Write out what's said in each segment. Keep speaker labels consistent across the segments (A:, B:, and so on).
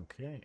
A: Okay.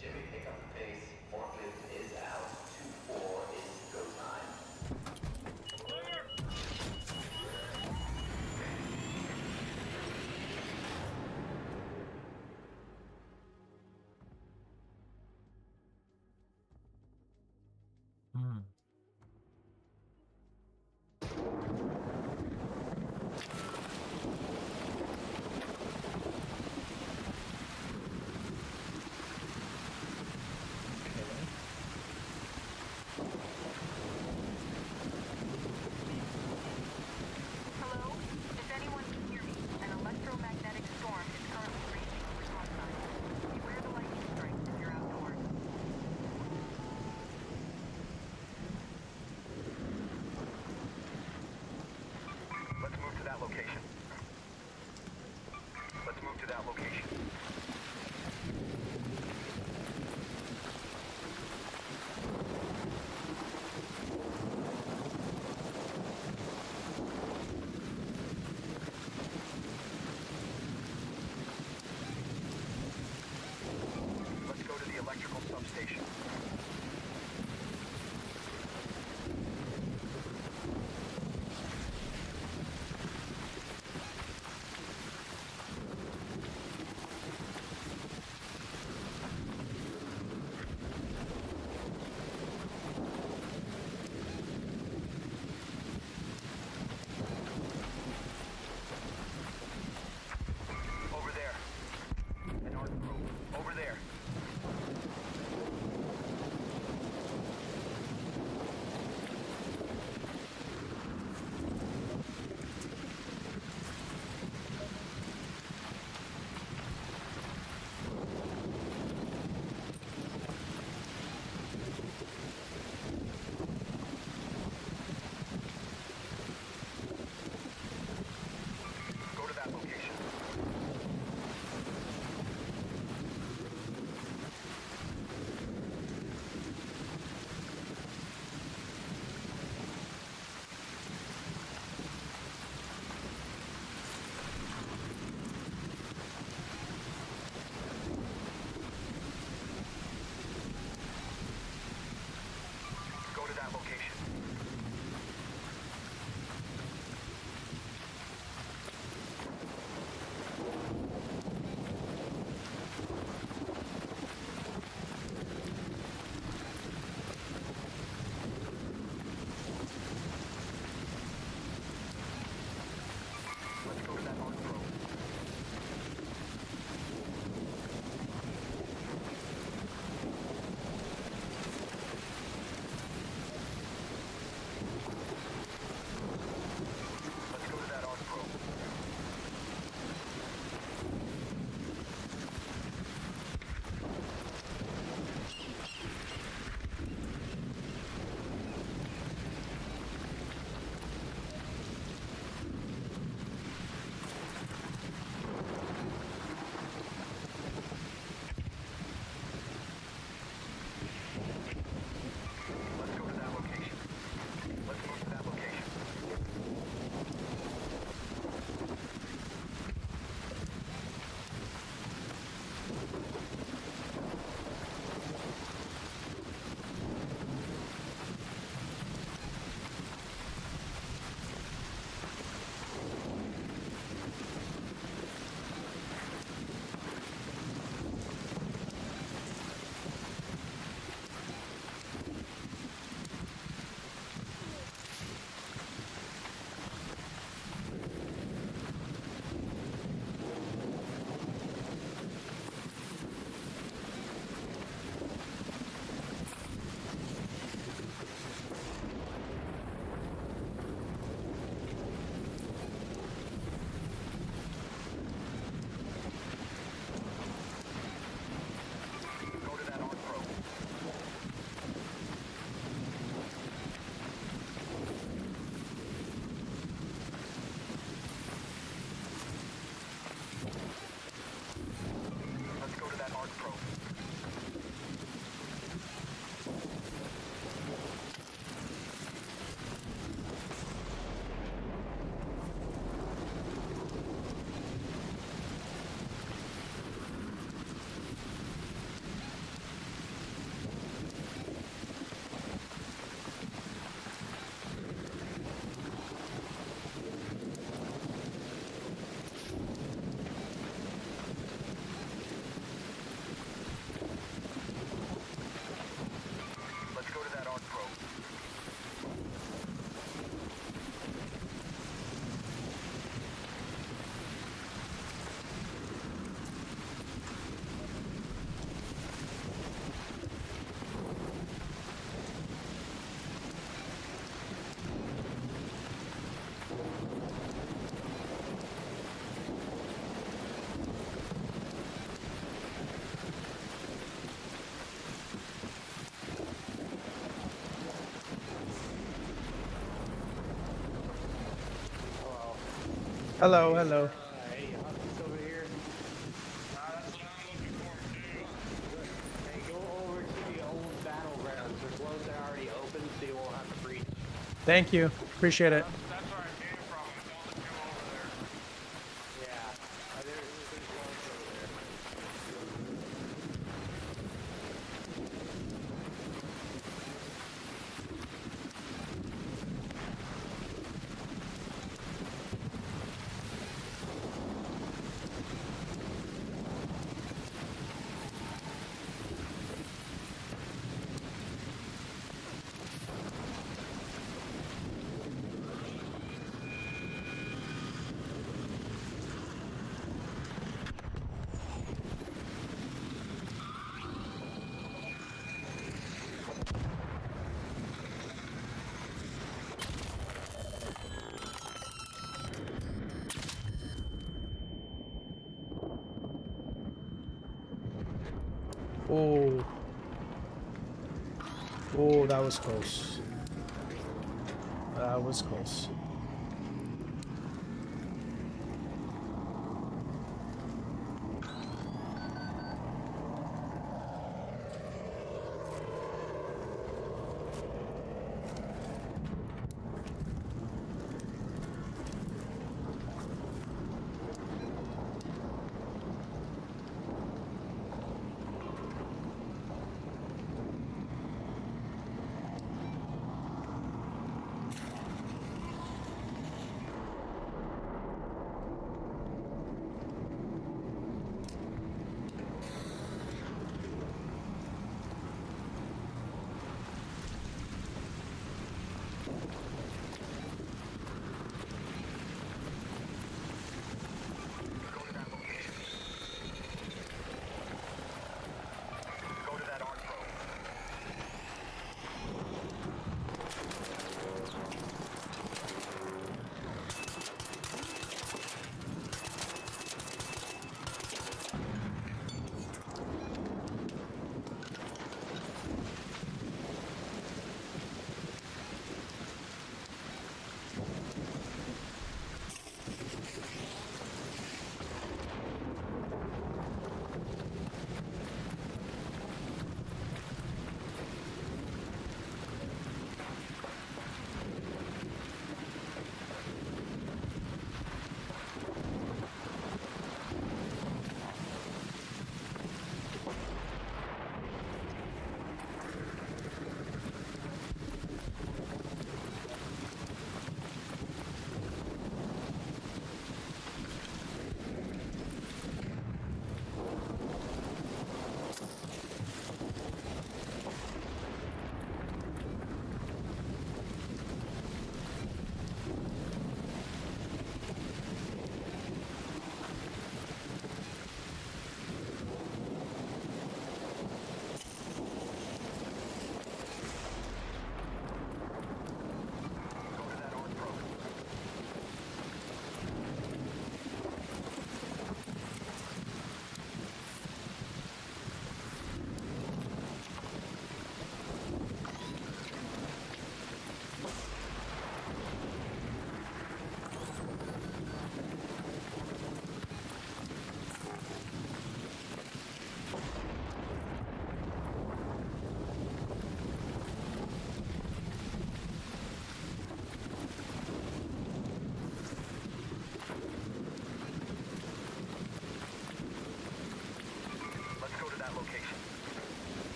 B: Jimmy, pick up the pace. Forklift is out. 2-4 is go time.
A: Hmm.
C: Hello? If anyone can hear me, an electromagnetic storm is currently raging over Topside. Beware the lightning strikes if you're outdoors.
D: Let's move to that location. Let's move to that location. Let's go to the electrical substation. Over there. An art group. Over there.
A: Hello, hello.
E: Hey, Huskies over here.
F: That's what I'm looking for too.
E: Hey, go over to the old battlegrounds. There's ones that are already open, so you won't have to breach.
A: Thank you. Appreciate it.
F: That's where I came from. It's all the two over there.
E: Yeah. There's ones over there.
A: Oh. Oh, that was close. That was close.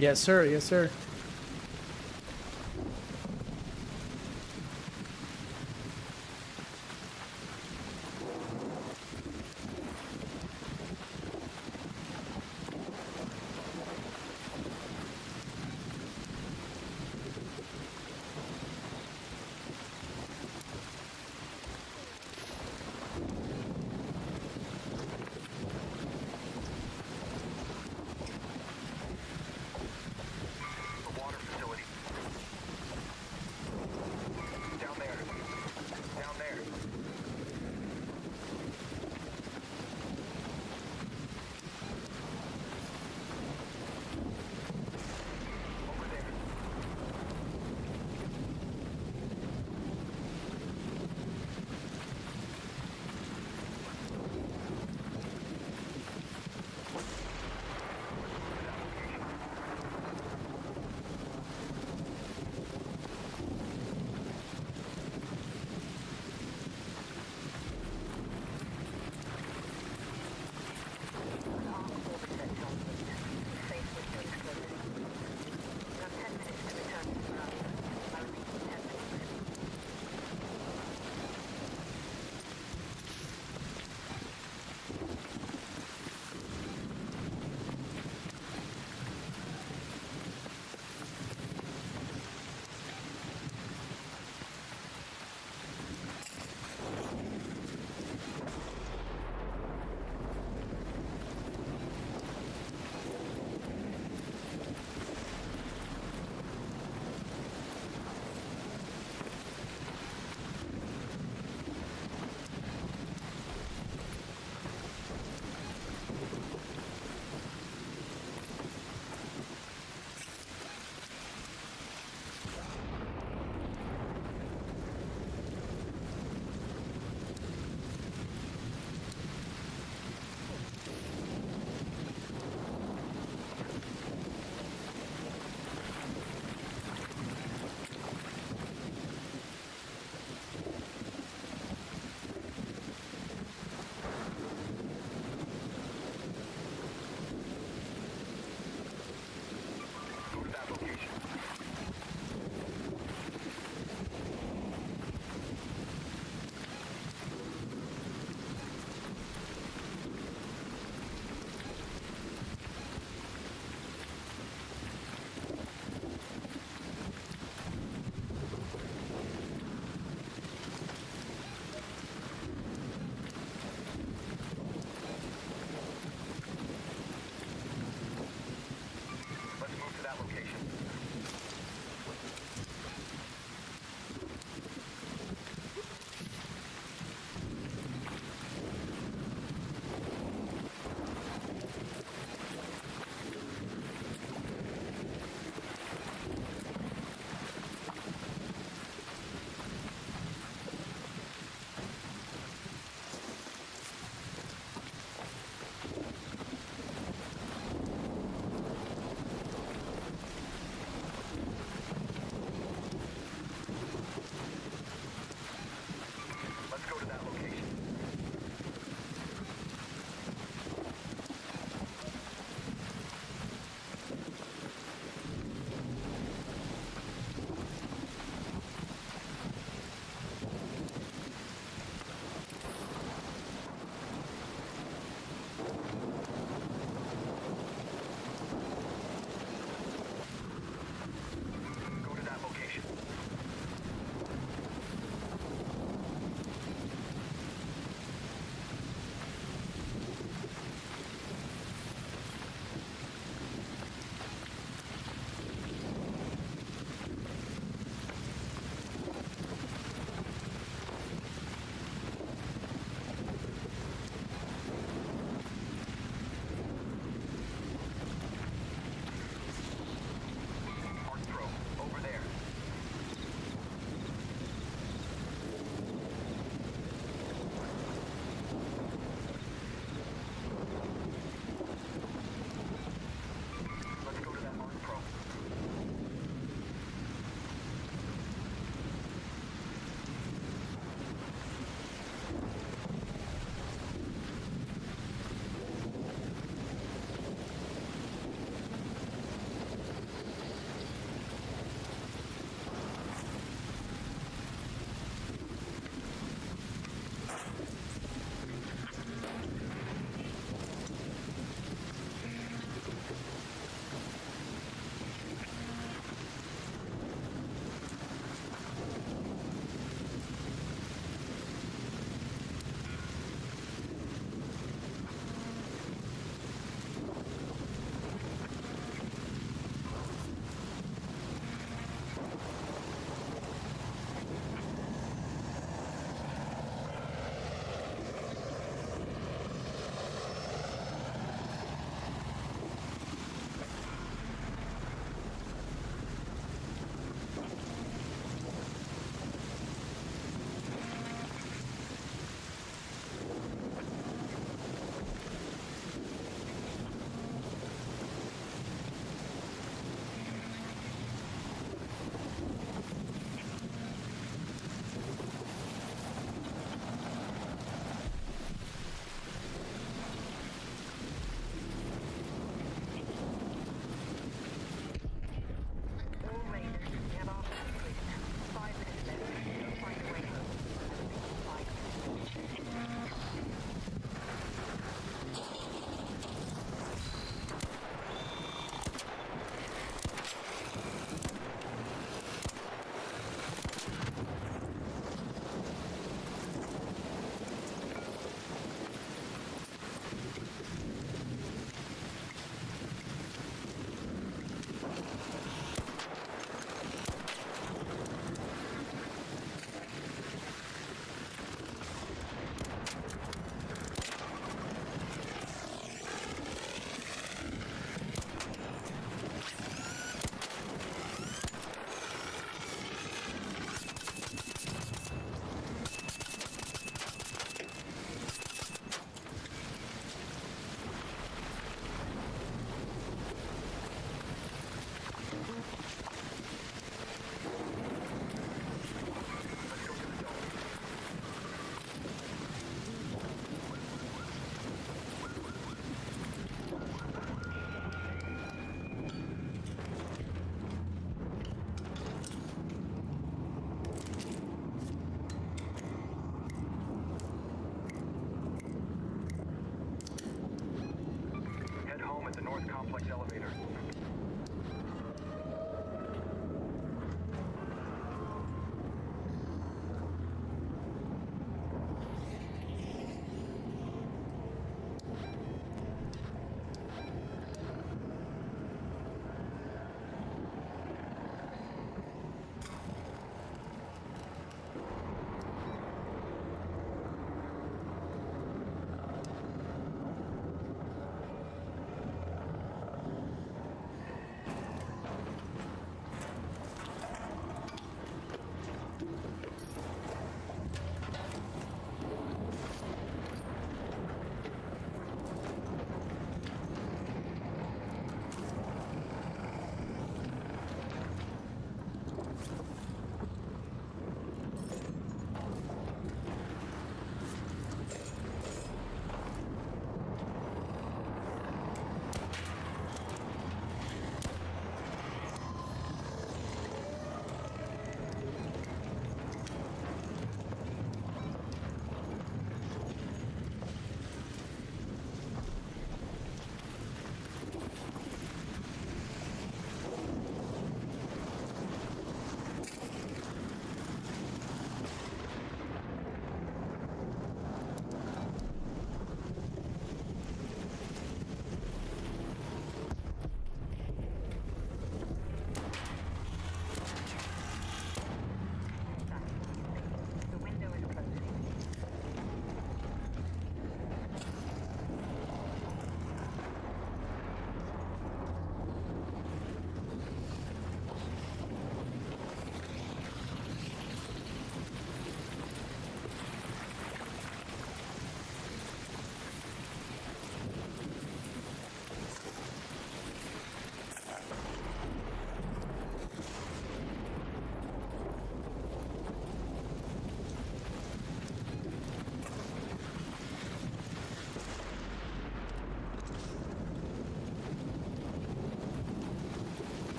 A: Yes, sir. Yes, sir.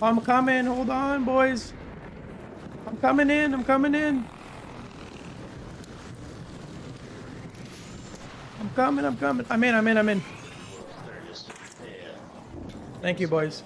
A: I'm coming. Hold on, boys. I'm coming in. I'm coming in. I'm coming. I'm coming. I'm in. I'm in. I'm in. Thank you, boys.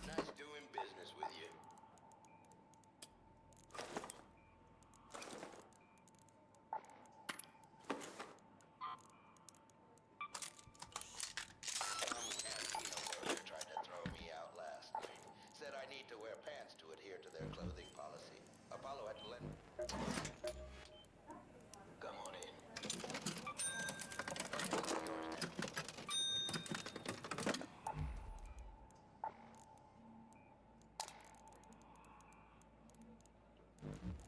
G: Nice doing business with you. Some Casino worker tried to throw me out last night. Said I need to wear pants to adhere to their clothing policy. Apollo had to lend. Come on in. Yours now.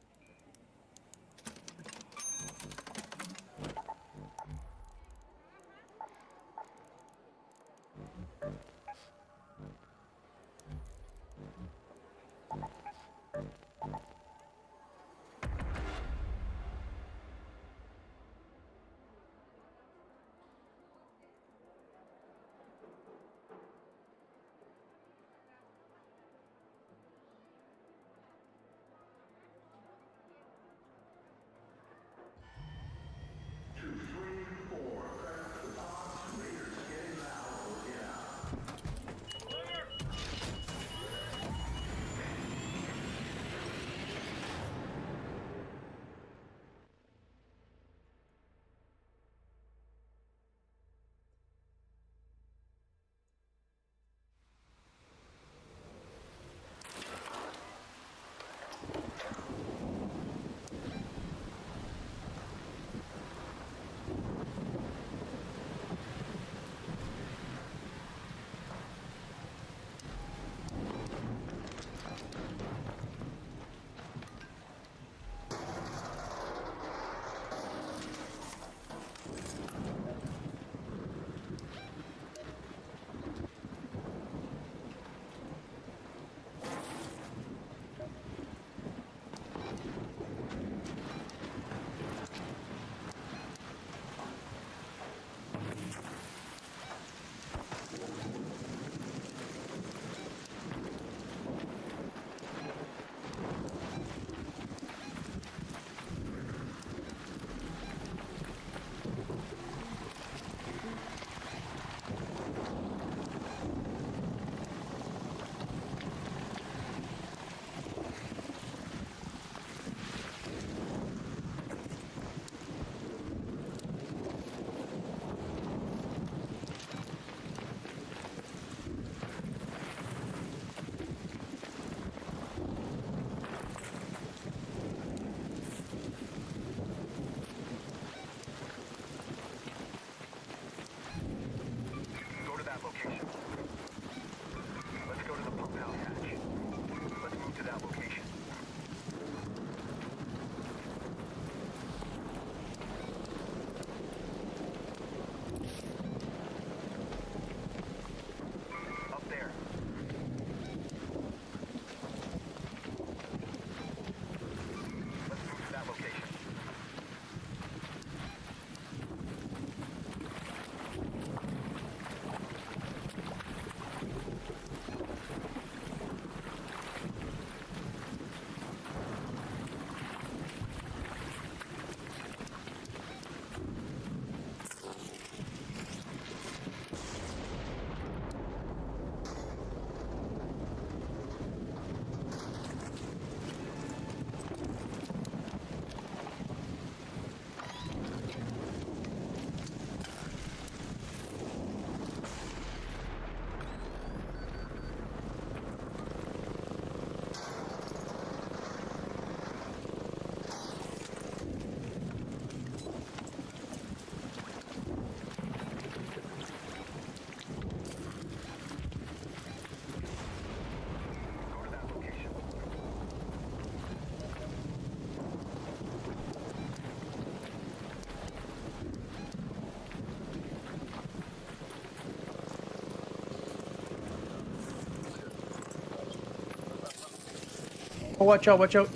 A: Oh, watch out, watch out.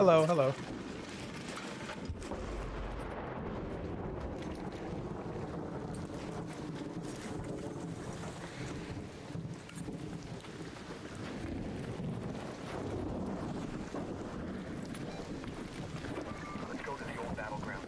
A: Hello, hello.
D: Let's go to the old battleground.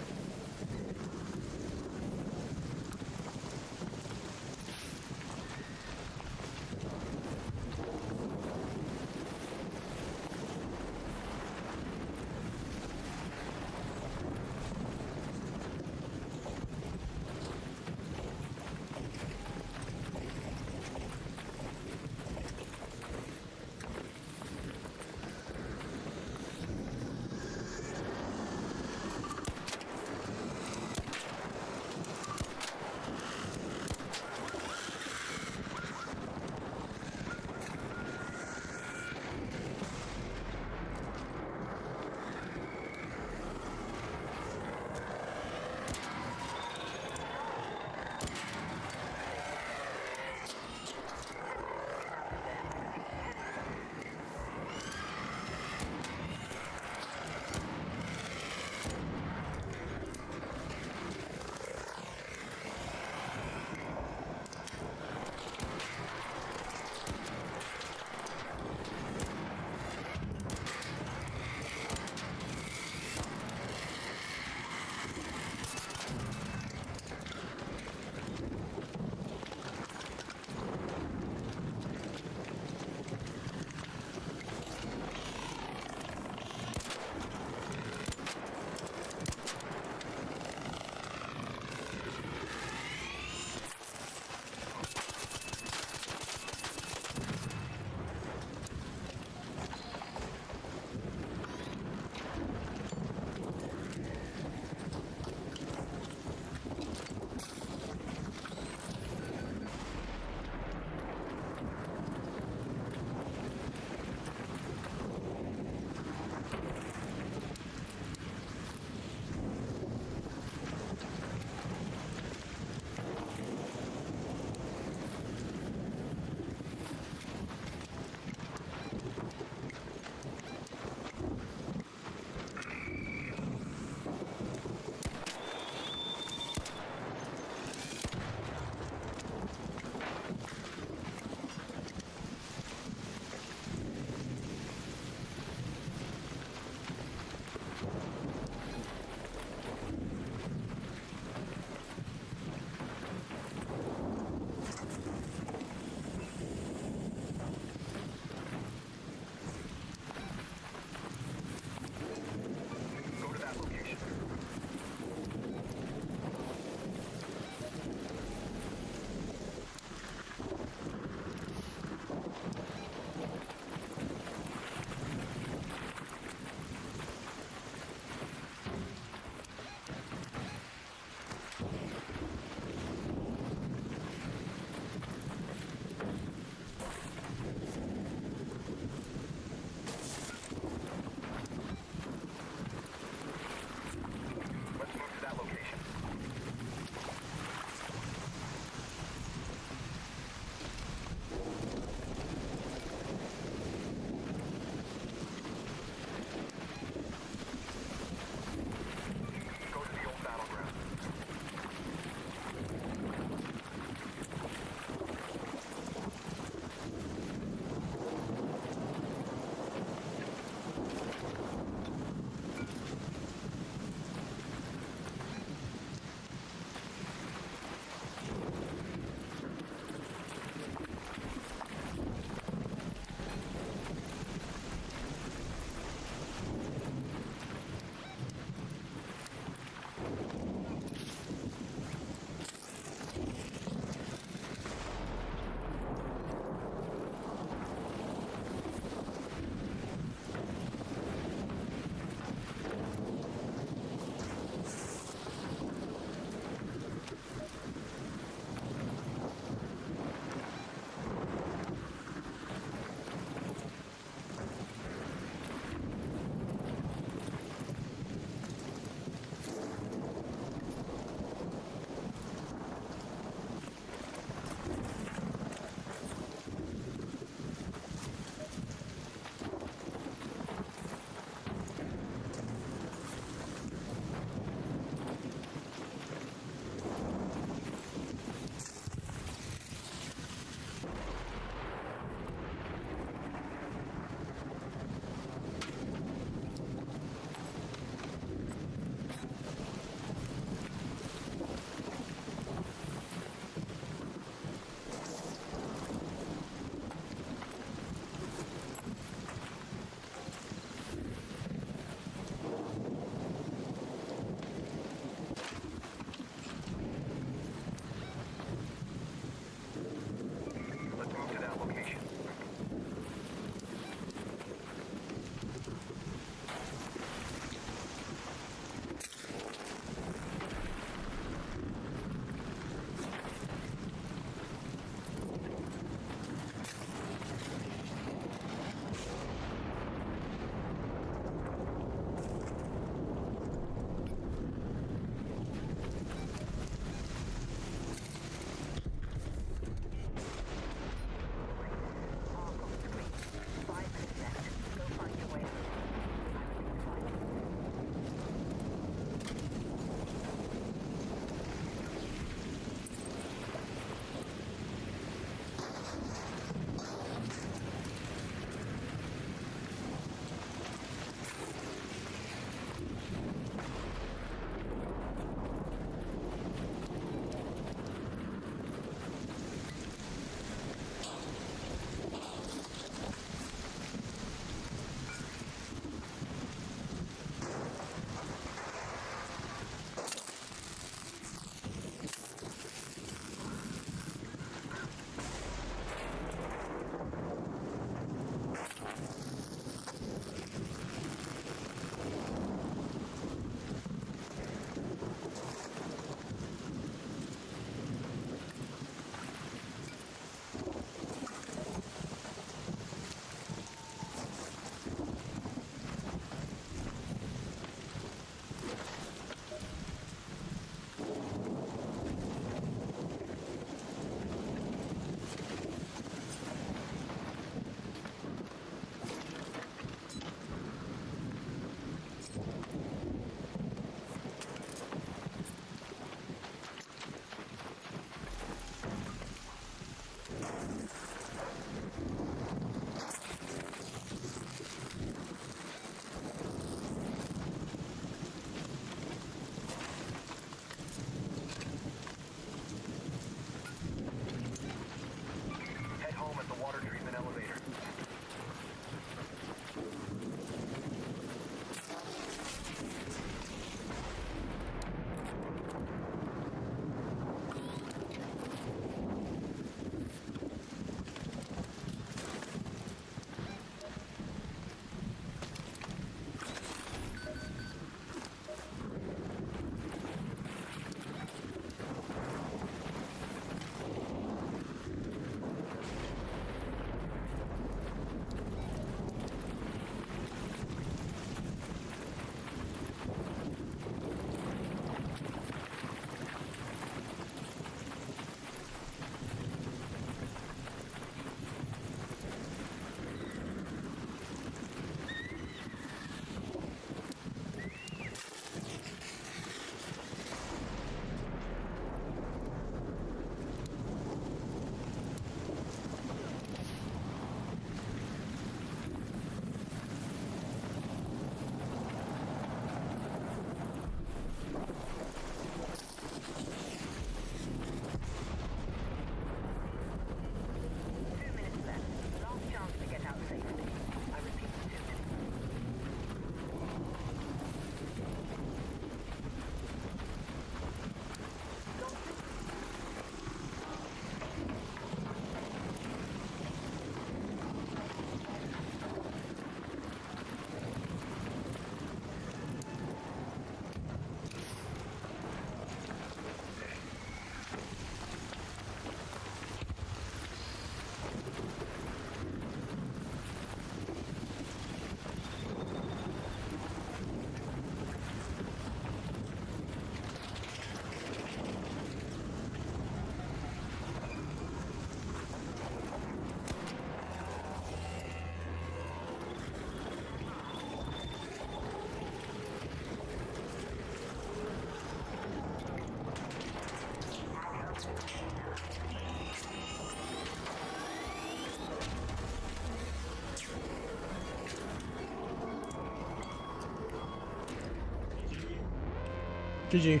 A: GG.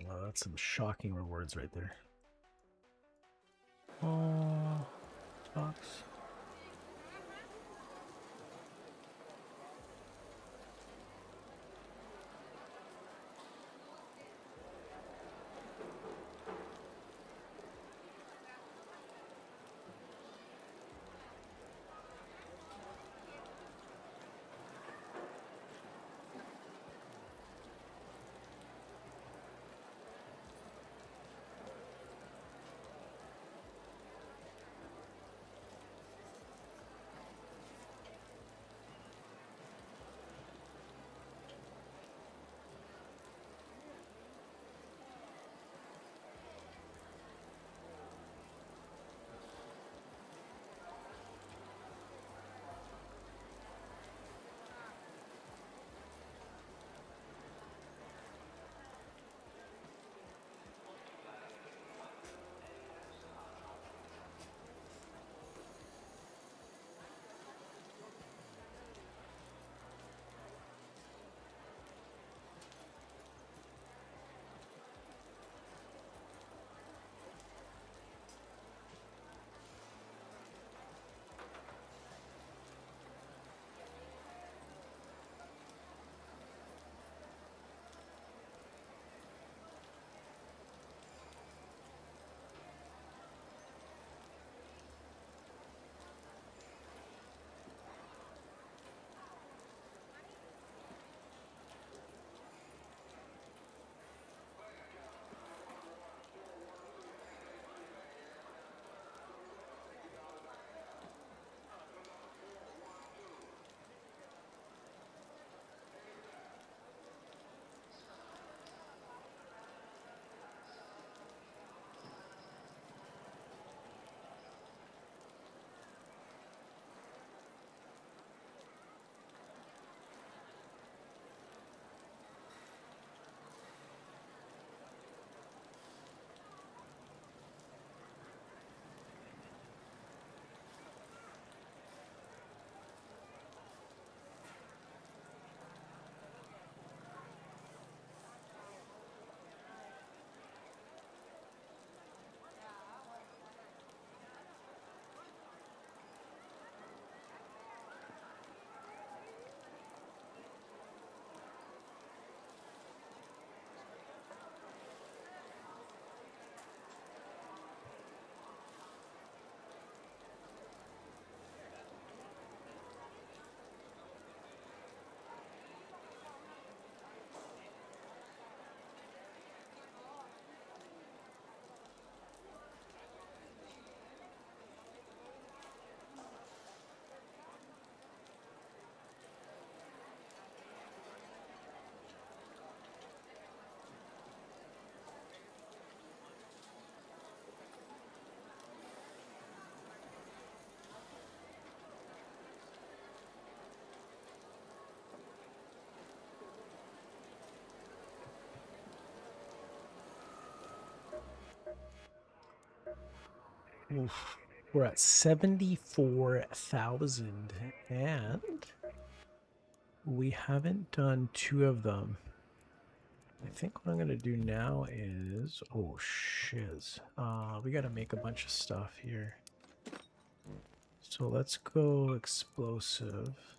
A: Well, that's some shocking rewards right there. Oh, box. Oof. We're at 74,000 and we haven't done 2 of them. I think what I'm gonna do now is, oh shiz, we gotta make a bunch of stuff here. So let's go explosive.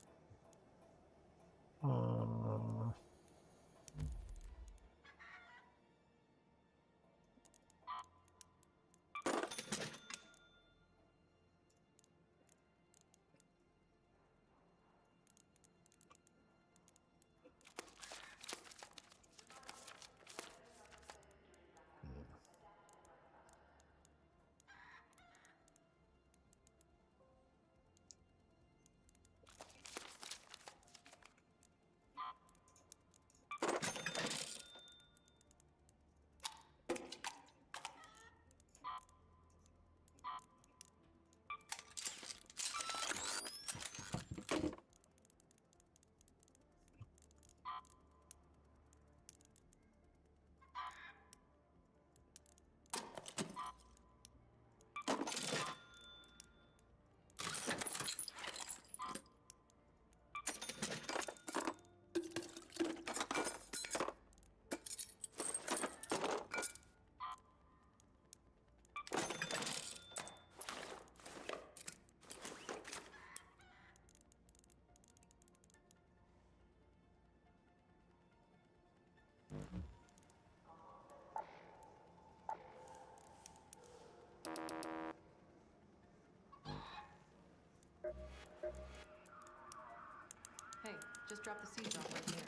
H: Just drop the seeds off right here.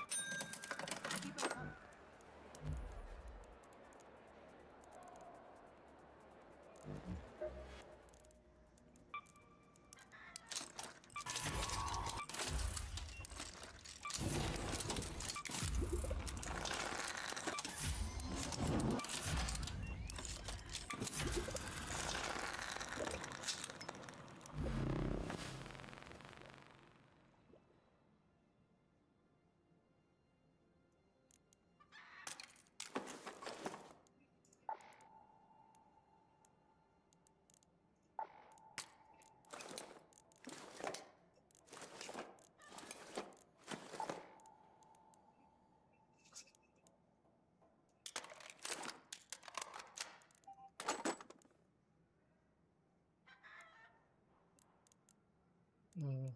H: Keep them coming.
A: Mm.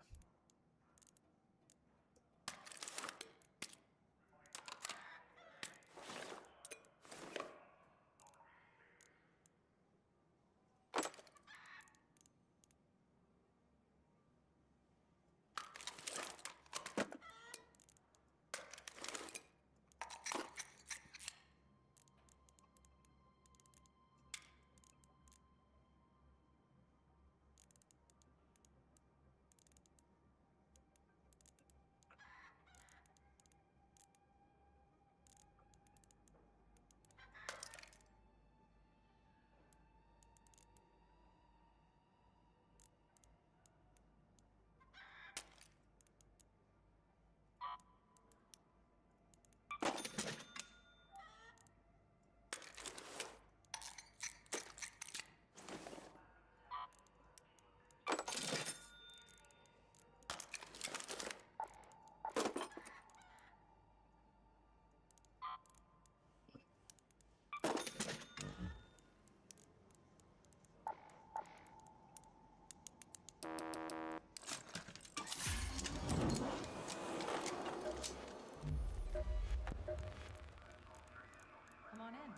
H: Come on in.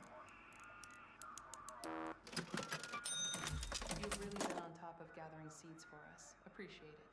H: You've really been on top of gathering seeds for us. Appreciate it.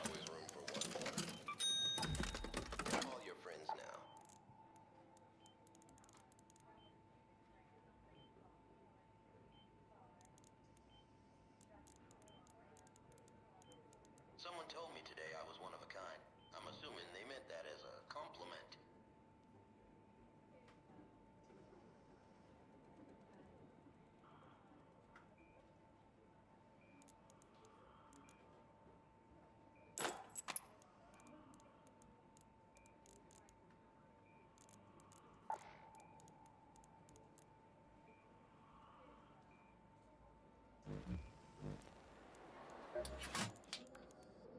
G: Always room for one more. Call your friends now. Someone told me today I was one of a kind. I'm assuming they meant that as a compliment.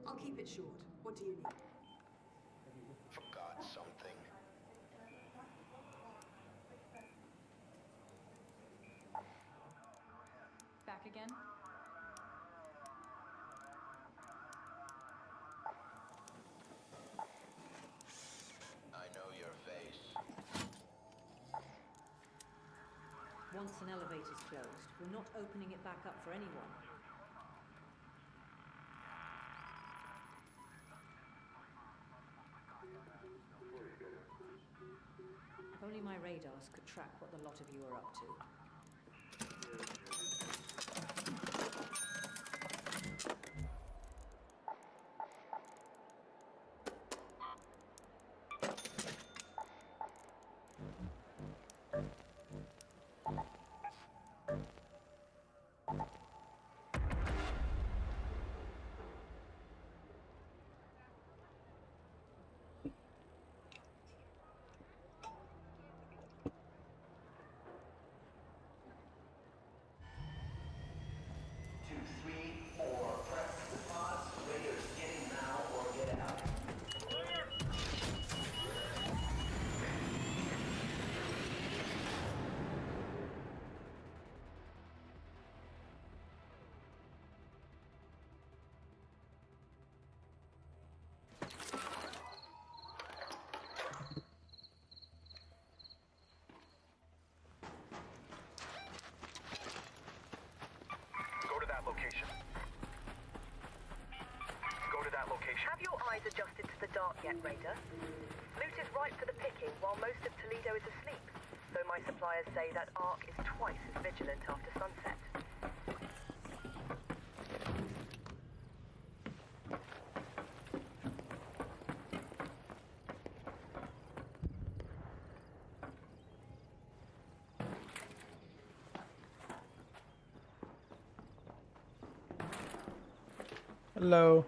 I: I'll keep it short. What do you need?
G: Forgot something.
H: Back again?
G: I know your face.
J: Once an elevator's closed, we're not opening it back up for anyone. If only my radars could track what the lot of you are up to.
D: Go to that location. Go to that location.
C: Have your eyes adjusted to the dark yet, Raider? Loot is ripe for the picking while most of Toledo is asleep. Though my suppliers say that Ark is twice as vigilant after sunset.
A: Hello.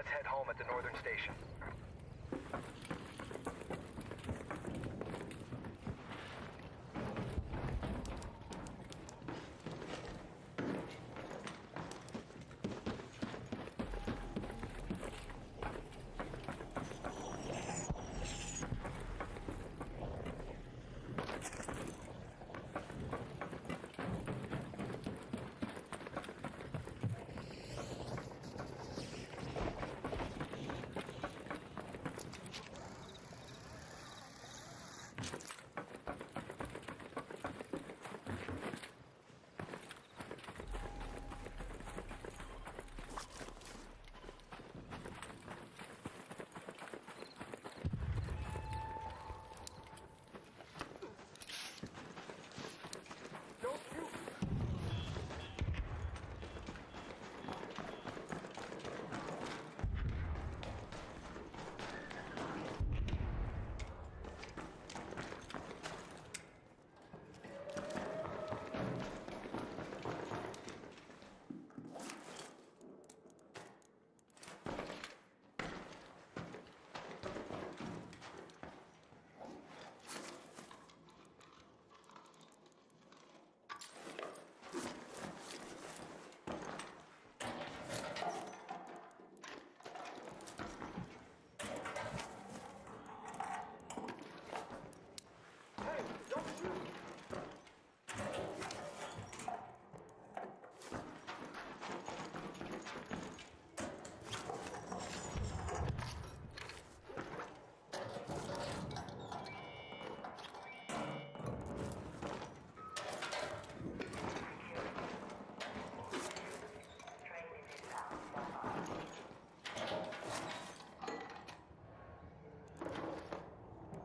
D: Let's head home at the northern station.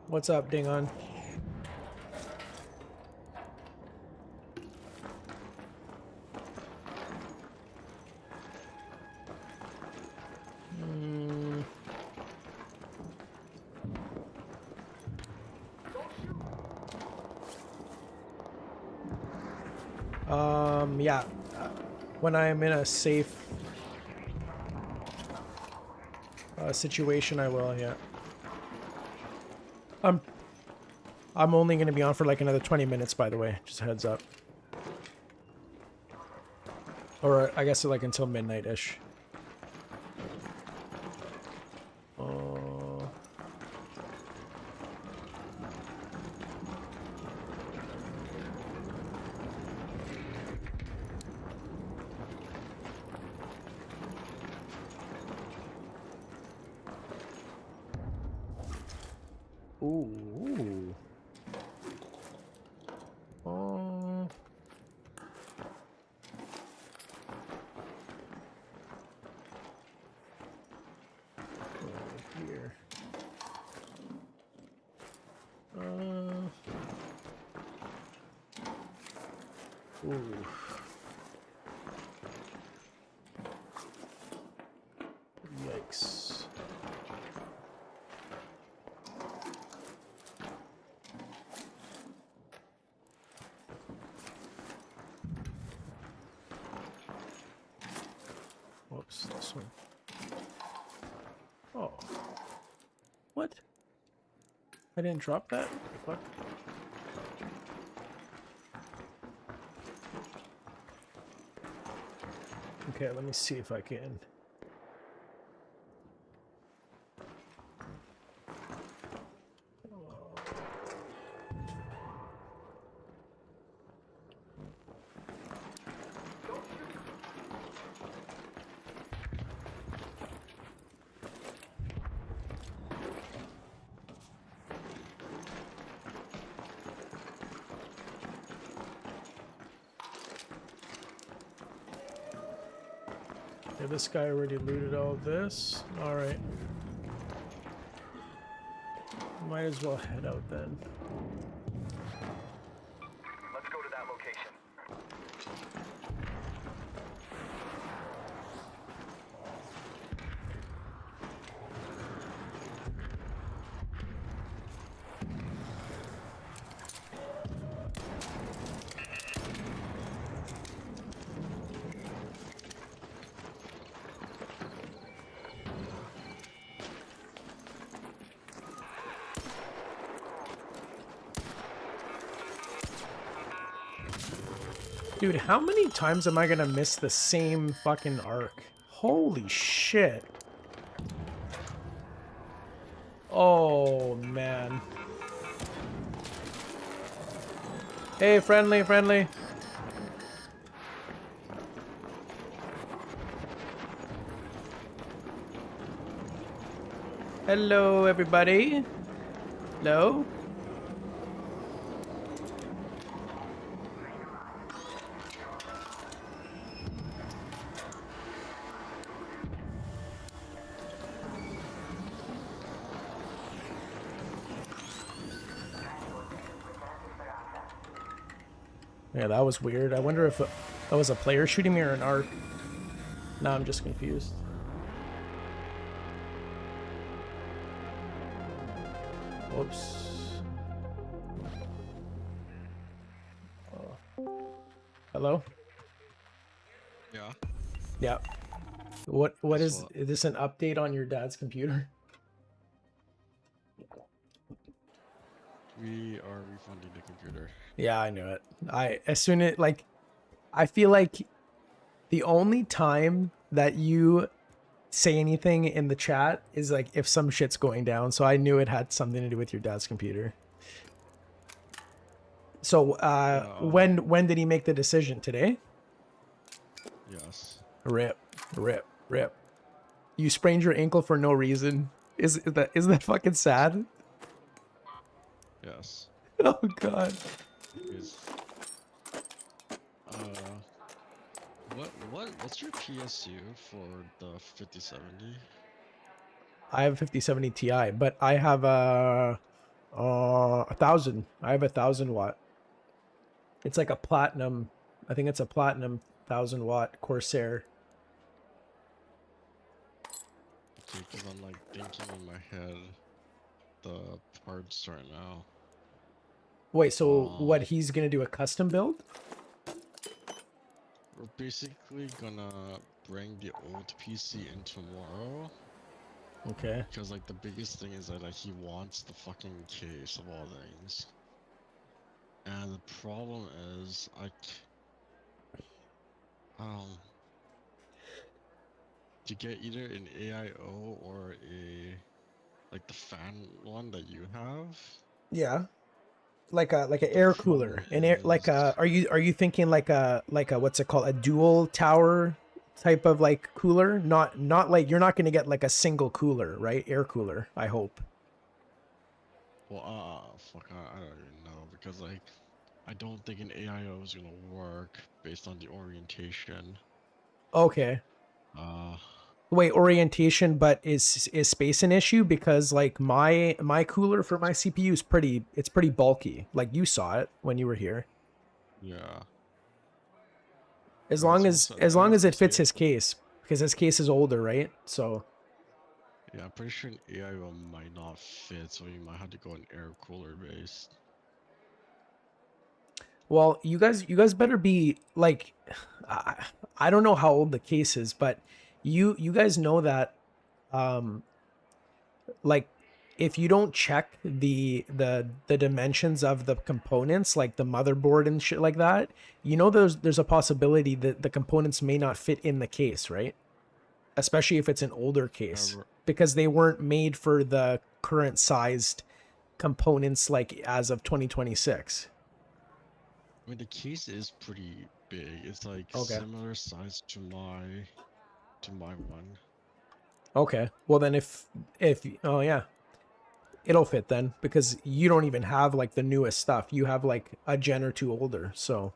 A: What's up, Dingon? Yeah. When I am in a safe situation, I will, yeah. I'm only going to be on for like another 20 minutes, by the way. Just a heads up. Or I guess like until midnight-ish. Ooh. Here. Ooh. Yikes. Whoops, this one. Oh. What? I didn't drop that? What the fuck? Okay, let me see if I can. Yeah, this guy already looted all this. Alright. Might as well head out then.
D: Let's go to that location.
A: Dude, how many times am I gonna miss the same fucking arc? Holy shit. Oh, man. Hey, friendly, friendly. Hello, everybody. Hello. Yeah, that was weird. I wonder if that was a player shooting me or an arc. Now I'm just confused. Whoops. Hello?
K: Yeah.
A: Yeah. What is this an update on your dad's computer?
K: We are refunding the computer.
A: Yeah, I knew it. I feel like the only time that you say anything in the chat is like if some shit's going down. So I knew it had something to do with your dad's computer. So when did he make the decision? Today?
K: Yes.
A: Rip. You sprained your ankle for no reason. Isn't that fucking sad?
K: Yes.
A: Oh god.
K: Is, what's your PSU for the 5070?
A: I have a 5070 Ti, but I have a 1000. I have a 1000 watt. It's like a platinum. I think it's a platinum 1000 watt Corsair.
K: Okay, because I'm like thinking in my head the parts right now.
A: Wait, so what? He's gonna do a custom build?
K: We're basically gonna bring the old PC in tomorrow.
A: Okay.
K: Because like the biggest thing is that like he wants the fucking case of all things. And the problem is to get either an AIO or like the fan one that you have.
A: Yeah. Like a air cooler. An air are you thinking like a what's it called? A dual tower type of like cooler? Not like you're not gonna get like a single cooler, right? Air cooler, I hope.
K: Well fuck, I don't even know because like I don't think an AIO is gonna work based on the orientation.
A: Okay. Wait, orientation, but is space an issue? Because like my cooler for my CPU is pretty bulky. Like you saw it when you were here.
K: Yeah.
A: As long as it fits his case, because his case is older, right? So.
K: Yeah, I'm pretty sure an AIO might not fit, so you might have to go an air cooler based.
A: Well, you guys better be like, I don't know how old the case is, but you guys know that, like, if you don't check the dimensions of the components, like the motherboard and shit like that, you know there's a possibility that the components may not fit in the case, right? Especially if it's an older case, because they weren't made for the current sized components, like as of 2026.
K: I mean, the case is pretty big. It's like similar size to my one.
A: Okay. Well, then if oh yeah, it'll fit then, because you don't even have like the newest stuff. You have like a gen or two older. So.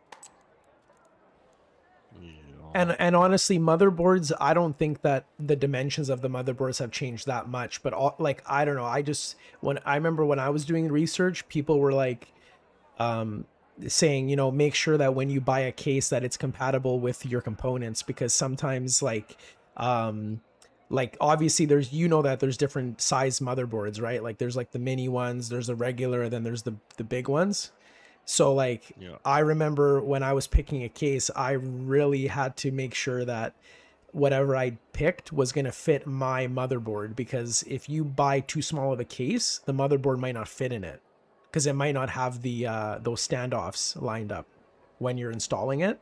A: Yeah. And honestly, motherboards, I don't think that the dimensions of the motherboards have changed that much. But like, I don't know. I remember when I was doing research, people were like, saying, you know, make sure that when you buy a case that it's compatible with your components, because sometimes like obviously there's, you know, that there's different size motherboards, right? Like there's like the mini ones, there's the regular, and then there's the big ones. So like, yeah. I remember when I was picking a case, I really had to make sure that whatever I picked was going to fit my motherboard, because if you buy too small of a case, the motherboard might not fit in it, because it might not have the those standoffs lined up when you're installing it.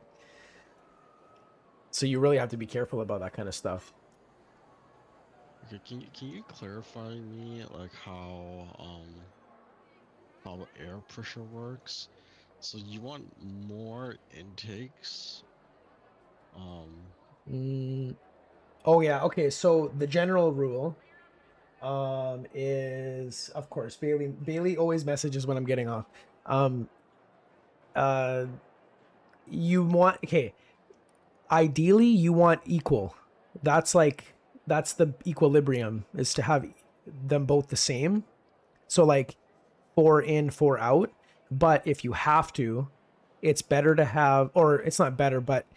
A: So you really have to be careful about that kind of stuff.
K: Okay, can you clarify me like how air pressure works? So you want more intakes?
A: Oh yeah, okay. So the general rule is, of course, Bailey always messages when I'm getting off. You want, okay, ideally you want equal. That's the equilibrium, is to have them both the same. So like 4 in, 4 out. But if you have to, it's better to have, or it's not better, but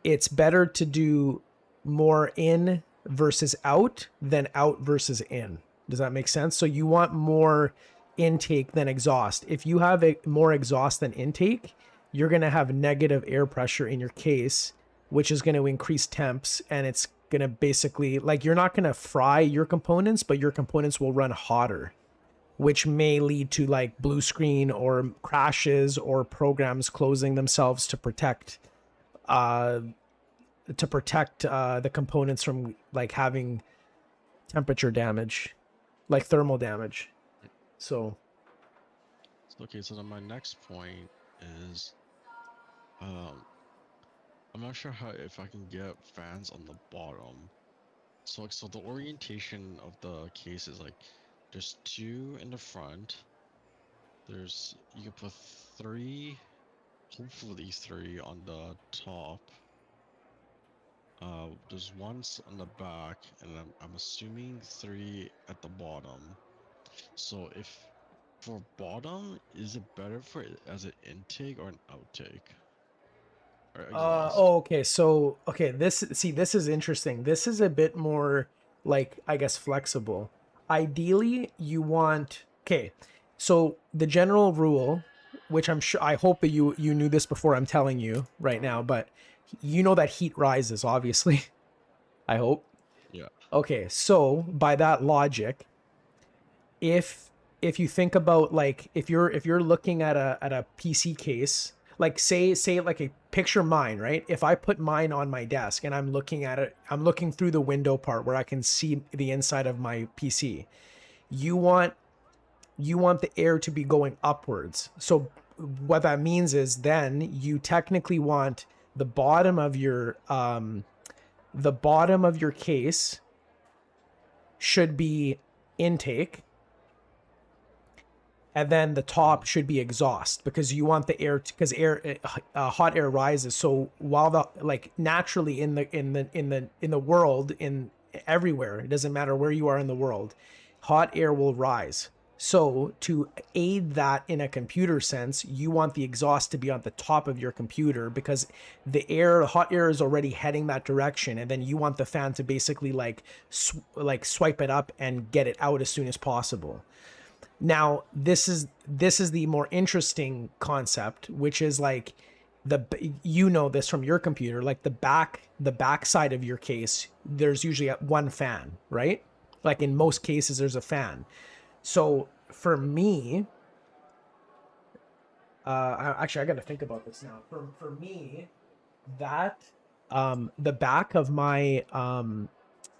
A: it's better to do more in versus out than out versus in. Does that make sense? So you want more intake than exhaust. If you have more exhaust than intake, you're going to have negative air pressure in your case, which is going to increase temps, and it's going to basically, like, you're not going to fry your components, but your components will run hotter, which may lead to like blue screen or crashes or programs closing themselves to protect the components from like having temperature damage, like thermal damage. So
K: okay, so then my next point is I'm not sure if I can get fans on the bottom. So the orientation of the case is like there's 2 in the front. You can put 3, hopefully 3 on the top. There's 1 on the back, and I'm assuming 3 at the bottom. So if for bottom, is it better for it as an intake or an outtake?
A: okay, so this is interesting. This is a bit more like, I guess, flexible. Ideally you want, okay, so the general rule, which I hope that you knew this before I'm telling you right now, but you know that heat rises, obviously. I hope.
K: Yeah.
A: Okay, so by that logic, if you think about, like, if you're looking at a PC case, like say like a picture mine, right? If I put mine on my desk and I'm looking at it, I'm looking through the window part where I can see the inside of my PC. You want the air to be going upwards. So what that means is then you technically want the bottom of your case should be intake, and then the top should be exhaust, because you want the air because hot air rises. So while naturally in the world, in everywhere, it doesn't matter where you are in the world, hot air will rise. So to aid that in a computer sense, you want the exhaust to be on the top of your computer, because the hot air is already heading that direction, and then you want the fan to basically swipe it up and get it out as soon as possible. Now, this is the more interesting concept, which is like you know this from your computer, like the back side of your case, there's usually 1 fan, right? Like in most cases, there's a fan. So for me, actually, I got to think about this now. For me, that the back of my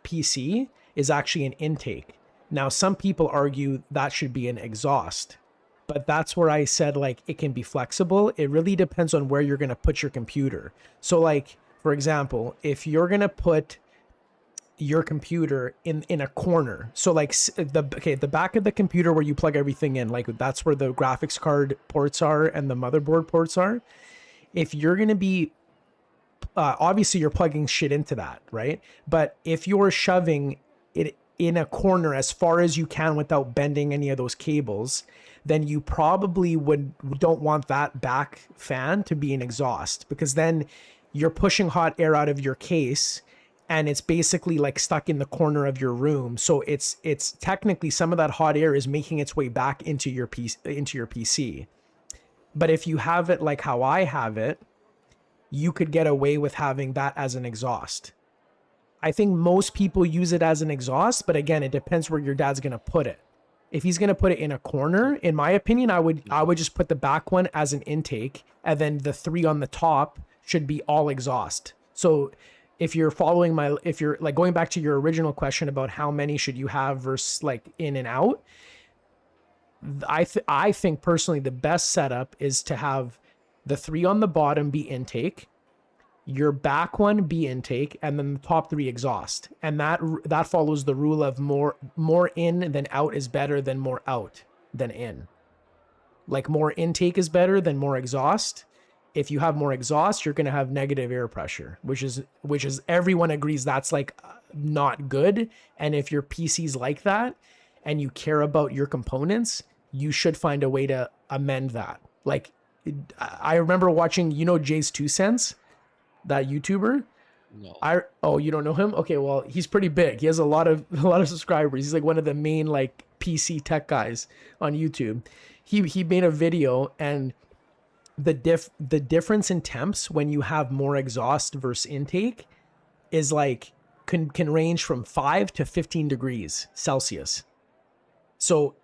A: PC is actually an intake. Now, some people argue that should be an exhaust, but that's where I said, like, it can be flexible. It really depends on where you're going to put your computer. So, like, for example, if you're going to put your computer in a corner, so like the back of the computer where you plug everything in, like that's where the graphics card ports are and the motherboard ports are. If you're going to be obviously you're plugging shit into that, right? But if you're shoving it in a corner as far as you can without bending any of those cables, then you probably don't want that back fan to be an exhaust, because then you're pushing hot air out of your case and it's basically like stuck in the corner of your room. So it's technically some of that hot air is making its way back into your PC. But if you have it like how I have it, you could get away with having that as an exhaust. I think most people use it as an exhaust, but again, it depends where your dad's going to put it. If he's going to put it in a corner, in my opinion, I would just put the back one as an intake, and then the 3 on the top should be all exhaust. So if you're following my, if you're like going back to your original question about how many should you have versus like in and out, I think personally the best setup is to have the 3 on the bottom be intake, your back one be intake, and then the top 3 exhaust. And that follows the rule of more in than out is better than more out than in. Like more intake is better than more exhaust. If you have more exhaust, you're going to have negative air pressure, which is everyone agrees that's like not good. And if your PC's like that and you care about your components, you should find a way to amend that. Like I remember watching, you know, Jay's 2 Cents, that YouTuber.
K: No.
A: Oh, you don't know him? Okay, well, he's pretty big. He has a lot of subscribers. He's like one of the main like PC tech guys on YouTube. He made a video, and the difference in temps when you have more exhaust versus intake is like can range from 5 to 15 degrees Celsius. So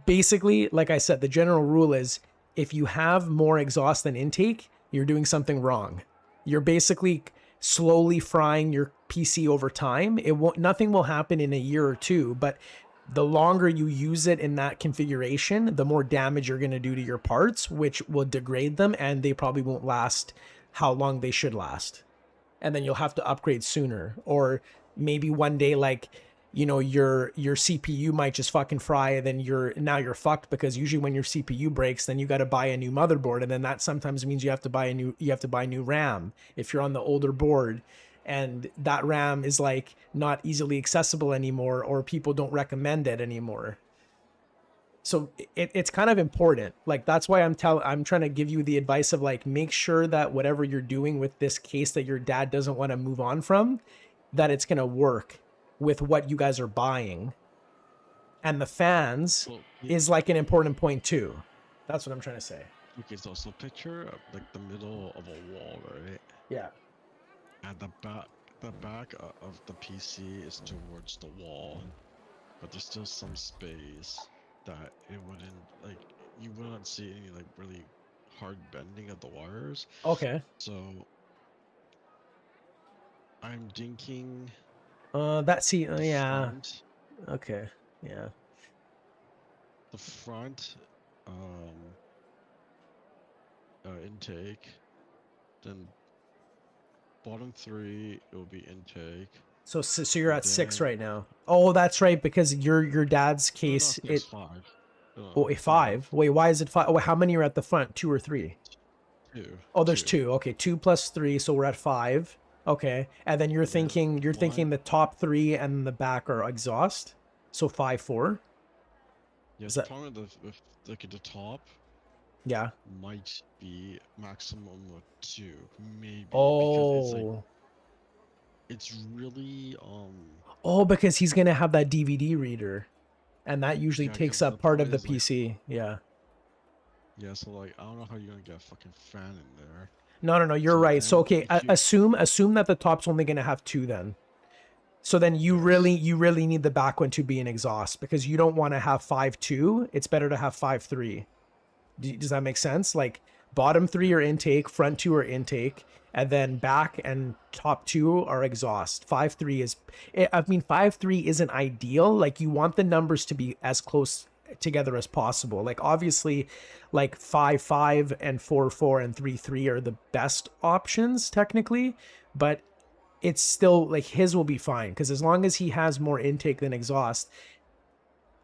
A: basically, like I said, the general rule is if you have more exhaust than intake, you're doing something wrong. You're basically slowly frying your PC over time. Nothing will happen in a year or two, but the longer you use it in that configuration, the more damage you're going to do to your parts, which will degrade them, and they probably won't last how long they should last. And then you'll have to upgrade sooner, or maybe one day, like, you know, your CPU might just fucking fry, and then you're fucked, because usually when your CPU breaks, then you got to buy a new motherboard, and then that sometimes means you have to buy new RAM if you're on the older board, and that RAM is like not easily accessible anymore, or people don't recommend it anymore. So it's kind of important. Like, that's why I'm trying to give you the advice of like, make sure that whatever you're doing with this case that your dad doesn't want to move on from, that it's going to work with what you guys are buying. And the fans is like an important point too. That's what I'm trying to say.
K: Okay, so picture like the middle of a wall, right?
A: Yeah.
K: And the back of the PC is towards the wall, but there's still some space that it wouldn't, like, you wouldn't see any like really hard bending of the wires.
A: Okay.
K: So I'm thinking
A: yeah.
K: front,
A: Okay. Yeah.
K: the front intake, then bottom 3 it will be intake.
A: So you're at 6 right now. Oh, that's right, because your dad's case,
K: No, it's 5.
A: Oh, a 5. Wait, why is it 5? Oh, how many are at the front? 2 or 3?
K: 2.
A: Oh, there's 2. Okay, 2 plus 3, so we're at 5. Okay, and then you're thinking the top 3 and the back are exhaust, so 5, 4.
K: Yeah,
A: Is
K: the
A: that-
K: problem with like at the top
A: Yeah.
K: might be maximum of 2, maybe. Because
A: Oh.
K: it's really
A: Oh, because he's gonna have that DVD reader, and that usually
K: Yeah,
A: takes
K: 'cause
A: up
K: the
A: part of
K: problem
A: the
K: is, like-
A: PC. Yeah.
K: yeah, so like I don't know how you're gonna get a fucking fan in there.
A: No. You're
K: So
A: right. So
K: then
A: okay,
K: if you-
A: assume that the top's only gonna have 2 then. So then you really need the back one to be an exhaust, because you don't want to have 5.2. It's better to have 5.3. Does that make sense? Like, bottom 3 are intake, front 2 are intake, and then back and top 2 are exhaust. 5.3 is, I mean, 5.3 isn't ideal. Like, you want the numbers to be as close together as possible. Like, obviously, like 5.5 and 4.4 and 3.3 are the best options technically, but it's still like his will be fine, because as long as he has more intake than exhaust.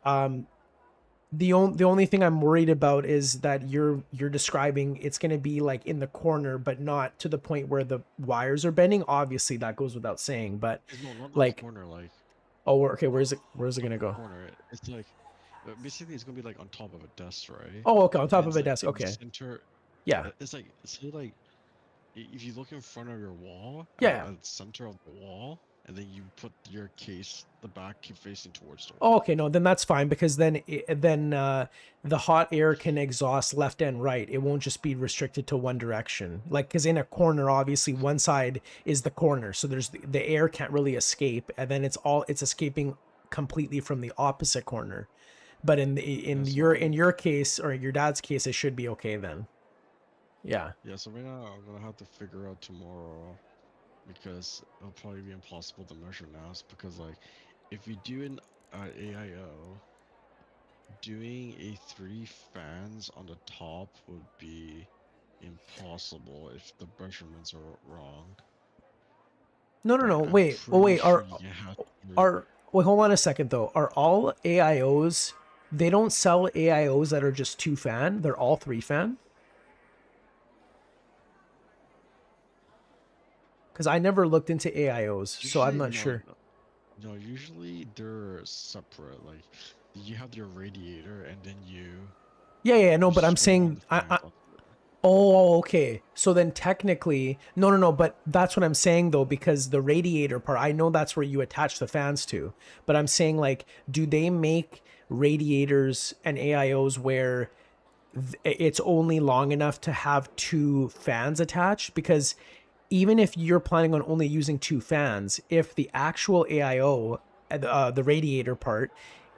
A: The only thing I'm worried about is that you're describing it's going to be like in the corner, but not to the point where the wires are bending. Obviously, that goes without saying, but
K: No, not
A: like,
K: the corner, like
A: oh, okay, where's it going to go?
K: corner. It's like basically it's gonna be like on top of a desk, right?
A: Oh, okay, on top
K: And
A: of a
K: it's, like,
A: desk.
K: in the
A: Okay.
K: Center,
A: Yeah.
K: it's like if you look in front of your wall,
A: Yeah.
K: at the center of the wall, and then you put your case, the back keep facing towards the wall.
A: Oh, okay, no, then that's fine, because then the hot air can exhaust left and right. It won't just be restricted to one direction. Like, because in a corner, obviously one side is the corner, so there's the air can't really escape, and then it's escaping completely from the opposite corner. But in your case, or your dad's case, it should be okay then. Yeah.
K: Yeah, so right now I'm gonna have to figure out tomorrow because it'll probably be impossible to measure now. Because like, if you do an AIO, doing a 3 fans on the top would be impossible if the measurements are wrong.
A: No, no,
K: Like,
A: no.
K: I'm
A: Wait. Oh,
K: pretty
A: wait.
K: sure you have to-
A: Wait, hold on a second though. Are all AIOs? They don't sell AIOs that are just 2 fan. They're all 3 fan. Because I never looked into AIOs, so I'm
K: Usually,
A: not
K: no,
A: sure.
K: no, usually they're separate. Like, you have your radiator, and then you.
A: Yeah, no,
K: you
A: but I'm
K: swing on
A: saying
K: the fans onto it.
A: Oh, okay. So then technically, no, but that's what I'm saying though, because the radiator part, I know that's where you attach the fans to, but I'm saying like, do they make radiators and AIOs where it's only long enough to have 2 fans attached? Because even if you're planning on only using 2 fans, if the actual AIO, the radiator part,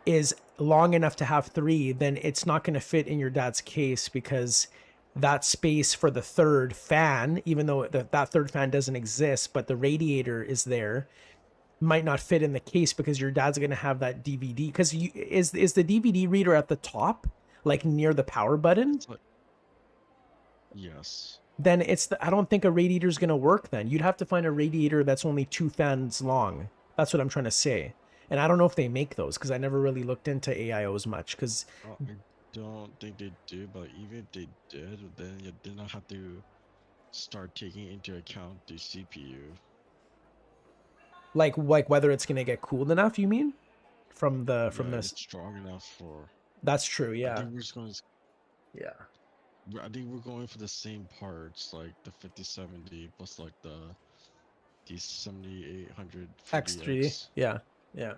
A: is long enough to have 3, then it's not going to fit in your dad's case because that space for the 3rd fan, even though that 3rd fan doesn't exist, but the radiator is there, might not fit in the case because your dad's going to have that DVD. Because is the DVD reader at the top, like near the power button?
K: It's like, yes.
A: Then I don't think a radiator is going to work then. You'd have to find a radiator that's only 2 fans long. That's what I'm trying to say. And I don't know if they make those because I never really looked into AIOs much because
K: I don't think they do, but even if they did, then you did not have to start taking into account the CPU.
A: like whether it's going to get cooled enough, you mean? From
K: Yeah,
A: this.
K: it's strong enough for.
A: That's true,
K: I
A: yeah.
K: think we're just going.
A: Yeah.
K: I think we're going for the same parts, like the 5070 plus like the 7800
A: X3D. Yeah.
K: Yeah.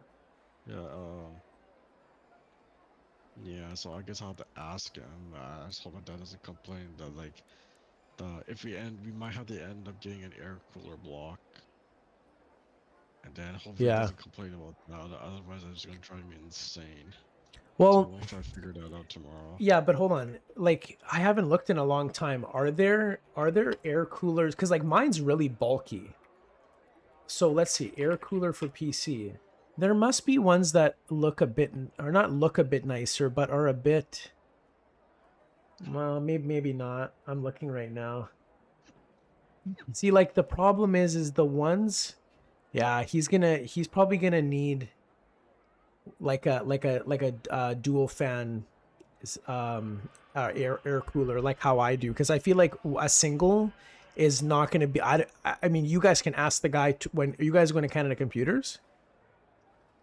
K: Yeah. So I guess I'll have to ask him. I just hope my dad doesn't complain that like if we might have to end up getting an air cooler block, and then hopefully he
A: Yeah.
K: doesn't complain about that. Otherwise, I'm just gonna drive me insane.
A: Well,
K: So we'll try to figure that out tomorrow.
A: yeah, but hold on. Like I haven't looked in a long time. Are there air coolers? Because like mine's really bulky. So let's see, air cooler for PC. There must be ones that look a bit, or not look a bit nicer, but are a bit. Well, maybe not. I'm looking right now. See, like the problem is the ones. Yeah, he's probably gonna need like a dual fan air cooler, like how I do, because I feel like a single is not going to be. I mean, you guys can ask the guy when are you guys going to Canada Computers?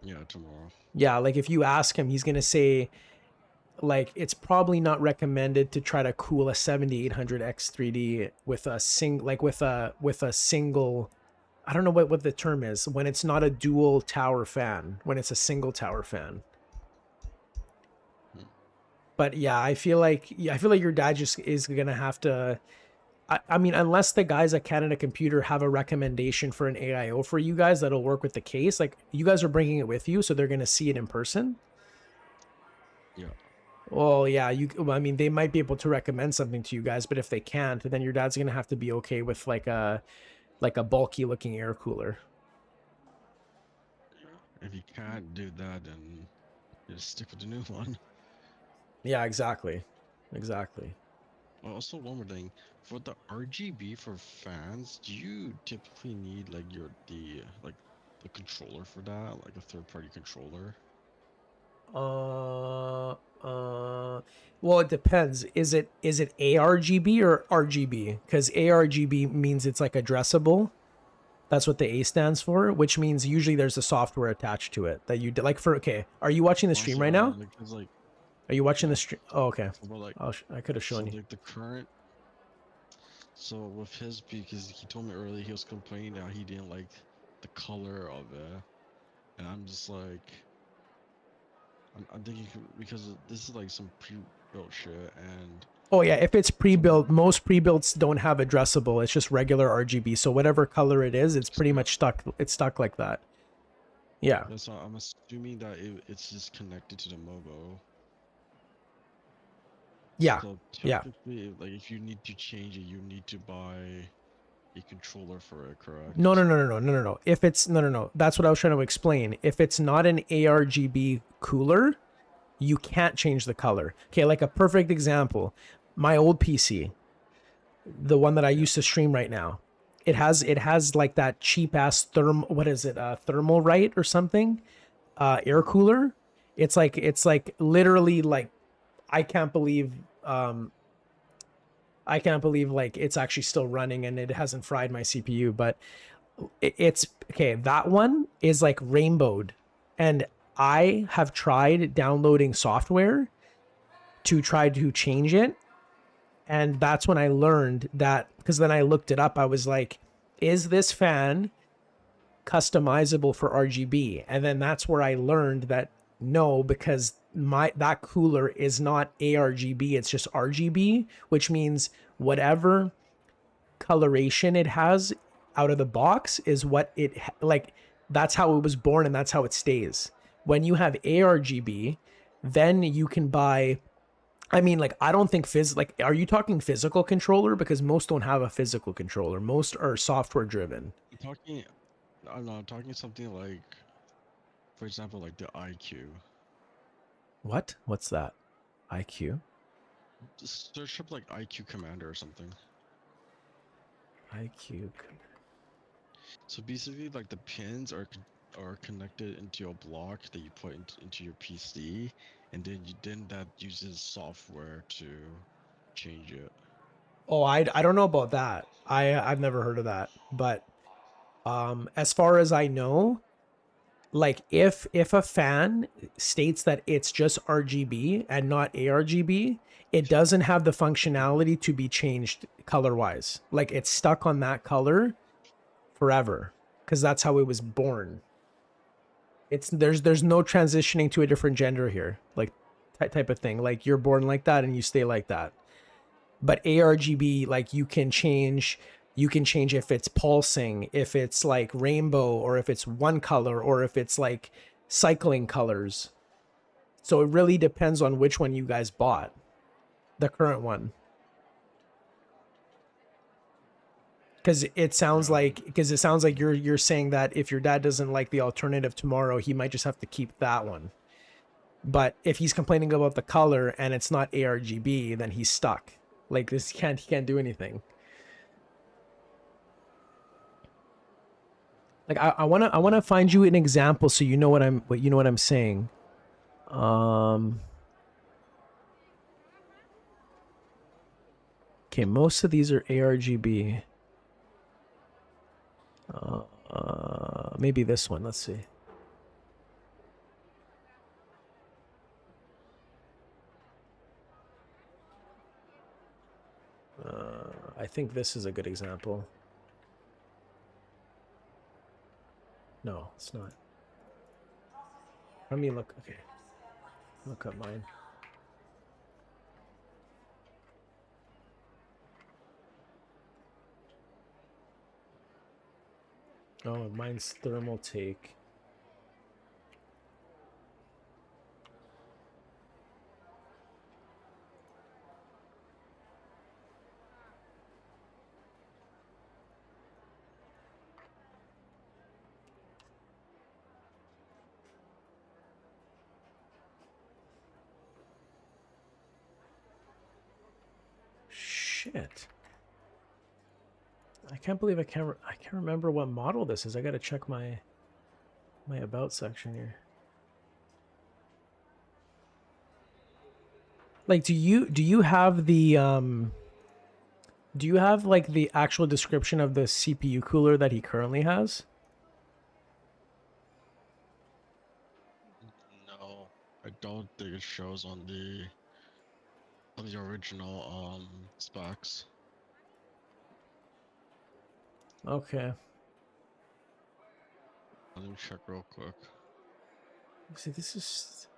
K: Yeah, tomorrow.
A: Yeah, like if you ask him, he's going to say like it's probably not recommended to try to cool a 7800 X3D with a single. I don't know what the term is when it's not a dual tower fan, when it's a single tower fan. But yeah, I feel like your dad just is gonna have to. I mean, unless the guys at Canada Computer have a recommendation for an AIO for you guys that'll work with the case, like you guys are bringing it with you, so they're gonna see it in person.
K: Yeah.
A: Well, yeah, I mean, they might be able to recommend something to you guys, but if they can't, then your dad's gonna have to be okay with like a bulky looking air cooler.
K: If you can't do that, then just stick with the new one.
A: Yeah, exactly.
K: Also, one more thing, for the RGB for fans, do you typically need like the controller for that, like a third-party controller?
A: Well, it depends. Is it ARGB or RGB? Because ARGB means it's like addressable. That's what the A stands for, which means usually there's a software attached to it that you like for. Okay, are you watching the stream right now? Are you watching the stream? Oh, okay. I could have shown you.
K: Like the current. So with his, because he told me earlier he was complaining that he didn't like the color of it, and I'm just like, I'm thinking because this is like some pre-built shit, and
A: Oh yeah, if it's pre-built, most pre-builts don't have addressable. It's just regular RGB. So whatever color it is, it's pretty much stuck. It's stuck like that. Yeah.
K: So I'm assuming that it's just connected to the MOBO.
A: Yeah.
K: So
A: yeah.
K: typically, like if you need to change it, you need to buy a controller for it, correct?
A: No. If it's no. That's what I was trying to explain. If it's not an ARGB cooler, you can't change the color. Okay, like a perfect example, my old PC, the one that I used to stream right now, it has like that cheap ass thermal right or something, air cooler. It's like literally like I can't believe like it's actually still running and it hasn't fried my CPU, but it's okay. That one is like rainbowed, and I have tried downloading software to try to change it, and that's when I learned that, because then I looked it up. I was like, is this fan customizable for RGB? And then that's where I learned that no, because that cooler is not ARGB, it's just RGB, which means whatever coloration it has out of the box is what it like, that's how it was born and that's how it stays. When you have ARGB, then you can buy, I mean, like, I don't think like, are you talking physical controller? Because most don't have a physical controller. Most are software driven.
K: I'm talking something like, for example, like the IQ.
A: What's that? IQ?
K: Just search up like IQ Commander or something.
A: IQ.
K: So basically, like the pins are connected into a block that you put into your PC, and then that uses software to change it.
A: Oh, I don't know about that. I've never heard of that. But as far as I know, like if a fan states that it's just RGB and not ARGB, it doesn't have the functionality to be changed color-wise. Like it's stuck on that color forever because that's how it was born. It's there's no transitioning to a different gender here, like type of thing. Like you're born like that and you stay like that. But ARGB, like you can change if it's pulsing, if it's like rainbow, or if it's one color, or if it's like cycling colors. So it really depends on which one you guys bought, the current one. Because it sounds like you're saying that if your dad doesn't like the alternative tomorrow, he might just have to keep that one. But if he's complaining about the color and it's not ARGB, then he's stuck. Like this, he can't do anything. Like I wanna find you an example so you know what I'm saying. Okay, most of these are ARGB. Maybe this one. Let's see. I think this is a good example. No, it's not. Let me look. Okay. Look up mine. Oh, mine's thermal take. Shit. I can't believe I can't remember what model this is. I gotta check my about section here. Like, do you have the do you have like the actual description of the CPU cooler that he currently has?
K: No, I don't think it shows on the original specs.
A: Okay.
K: Let me check real quick.
A: See, this is...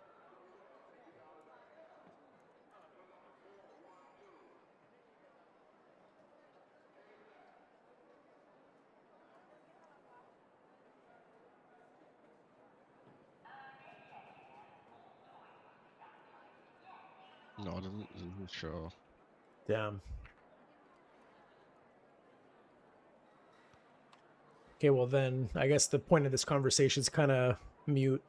K: No, it doesn't show.
A: Damn. Okay, well then, I guess the point of this conversation is kind of mute.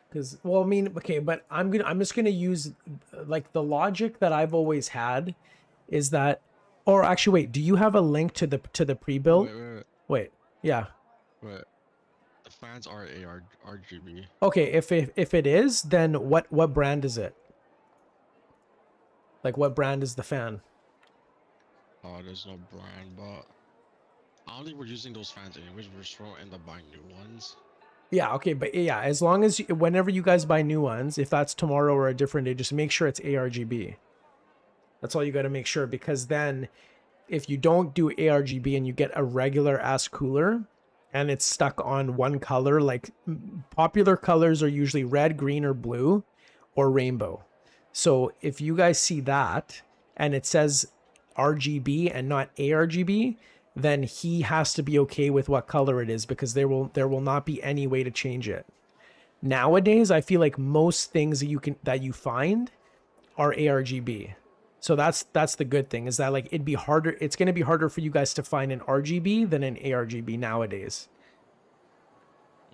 A: Because, well, I mean, okay, but I'm just gonna use like the logic that I've always had is that, or actually, wait, do you have a link to the pre-built? Wait, yeah.
K: Wait. The fans are RGB.
A: Okay, if it is, then what brand is it? Like, what brand is the fan?
K: Oh, there's no brand, but I don't think we're using those fans anyways. We're just going to end up buying new ones.
A: Yeah, okay, but yeah, as long as whenever you guys buy new ones, if that's tomorrow or a different day, just make sure it's ARGB. That's all you got to make sure, because then if you don't do ARGB and you get a regular ass cooler and it's stuck on one color, like popular colors are usually red, green, or blue, or rainbow. So if you guys see that and it says RGB and not ARGB, then he has to be okay with what color it is, because there will not be any way to change it. Nowadays, I feel like most things that you find are ARGB. So that's the good thing, is that like it's going to be harder for you guys to find an RGB than an ARGB nowadays.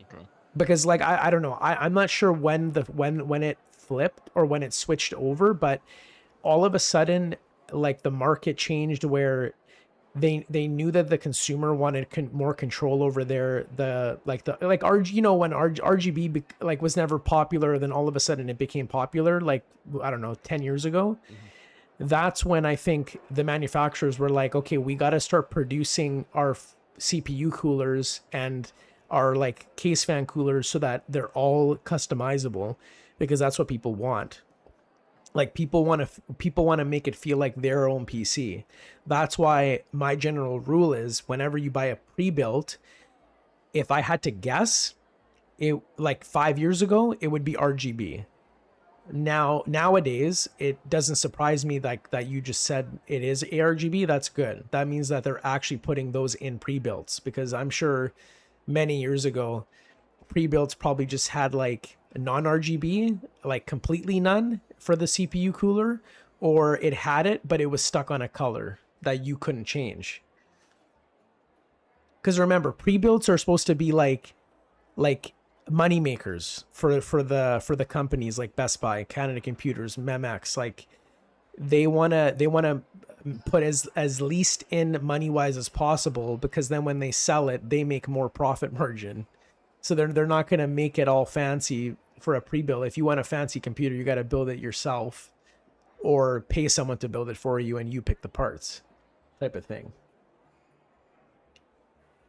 K: Okay.
A: Because like I don't know, I'm not sure when it flipped or when it switched over, but all of a sudden like the market changed where they knew that the consumer wanted more control over when RGB like was never popular, then all of a sudden it became popular, like I don't know, 10 years ago. That's when I think the manufacturers were like, okay, we got to start producing our CPU coolers and our like case fan coolers so that they're all customizable, because that's what people want. Like people want to make it feel like their own PC. That's why my general rule is whenever you buy a pre-built, if I had to guess, it like 5 years ago, it would be RGB. Nowadays, it doesn't surprise me like that you just said it is ARGB. That's good. That means that they're actually putting those in pre-builts, because I'm sure many years ago, pre-builts probably just had like non-RGB, like completely none for the CPU cooler, or it had it, but it was stuck on a color that you couldn't change. Because remember, pre-builts are supposed to be like money makers for the companies like Best Buy, Canada Computers, Memex. Like they wanna put as least in money wise as possible, because then when they sell it, they make more profit margin. So they're not gonna make it all fancy for a pre-built. If you want a fancy computer, you got to build it yourself or pay someone to build it for you and you pick the parts, type of thing.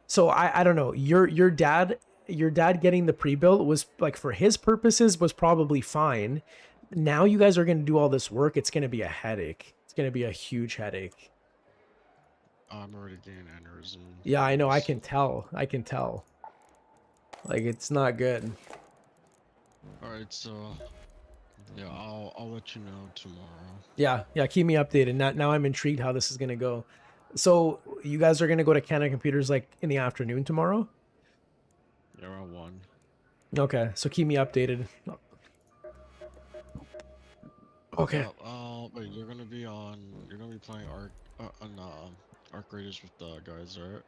A: So I don't know, your dad getting the pre-built was like, for his purposes, was probably fine. Now you guys are going to do all this work. It's going to be a headache. It's going to be a huge headache.
K: I'm already getting aneurysm.
A: Yeah, I know. I can tell. Like, it's not good.
K: Alright, so yeah, I'll let you know tomorrow.
A: Yeah, keep me updated. Now I'm intrigued how this is going to go. So you guys are going to go to Canada Computers like in the afternoon tomorrow?
K: Yeah, around 1. Okay,
A: so keep me updated. Okay.
K: Wait, you're gonna be playing Arc Raiders with the guys, right?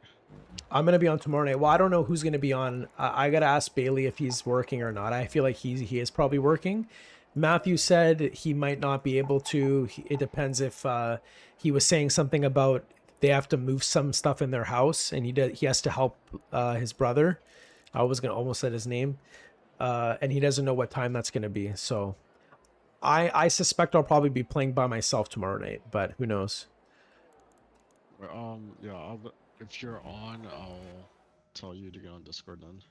A: I'm gonna be on tomorrow night. Well, I don't know who's gonna be on. I gotta ask Bailey if he's working or not. I feel like he is probably working. Matthew said he might not be able to. It depends if he was saying something about they have to move some stuff in their house, and he has to help his brother. I was gonna almost say his name, and he doesn't know what time that's gonna be. So I suspect I'll probably be playing by myself tomorrow night, but who knows?
K: Yeah, if you're on, I'll tell you to get on Discord then.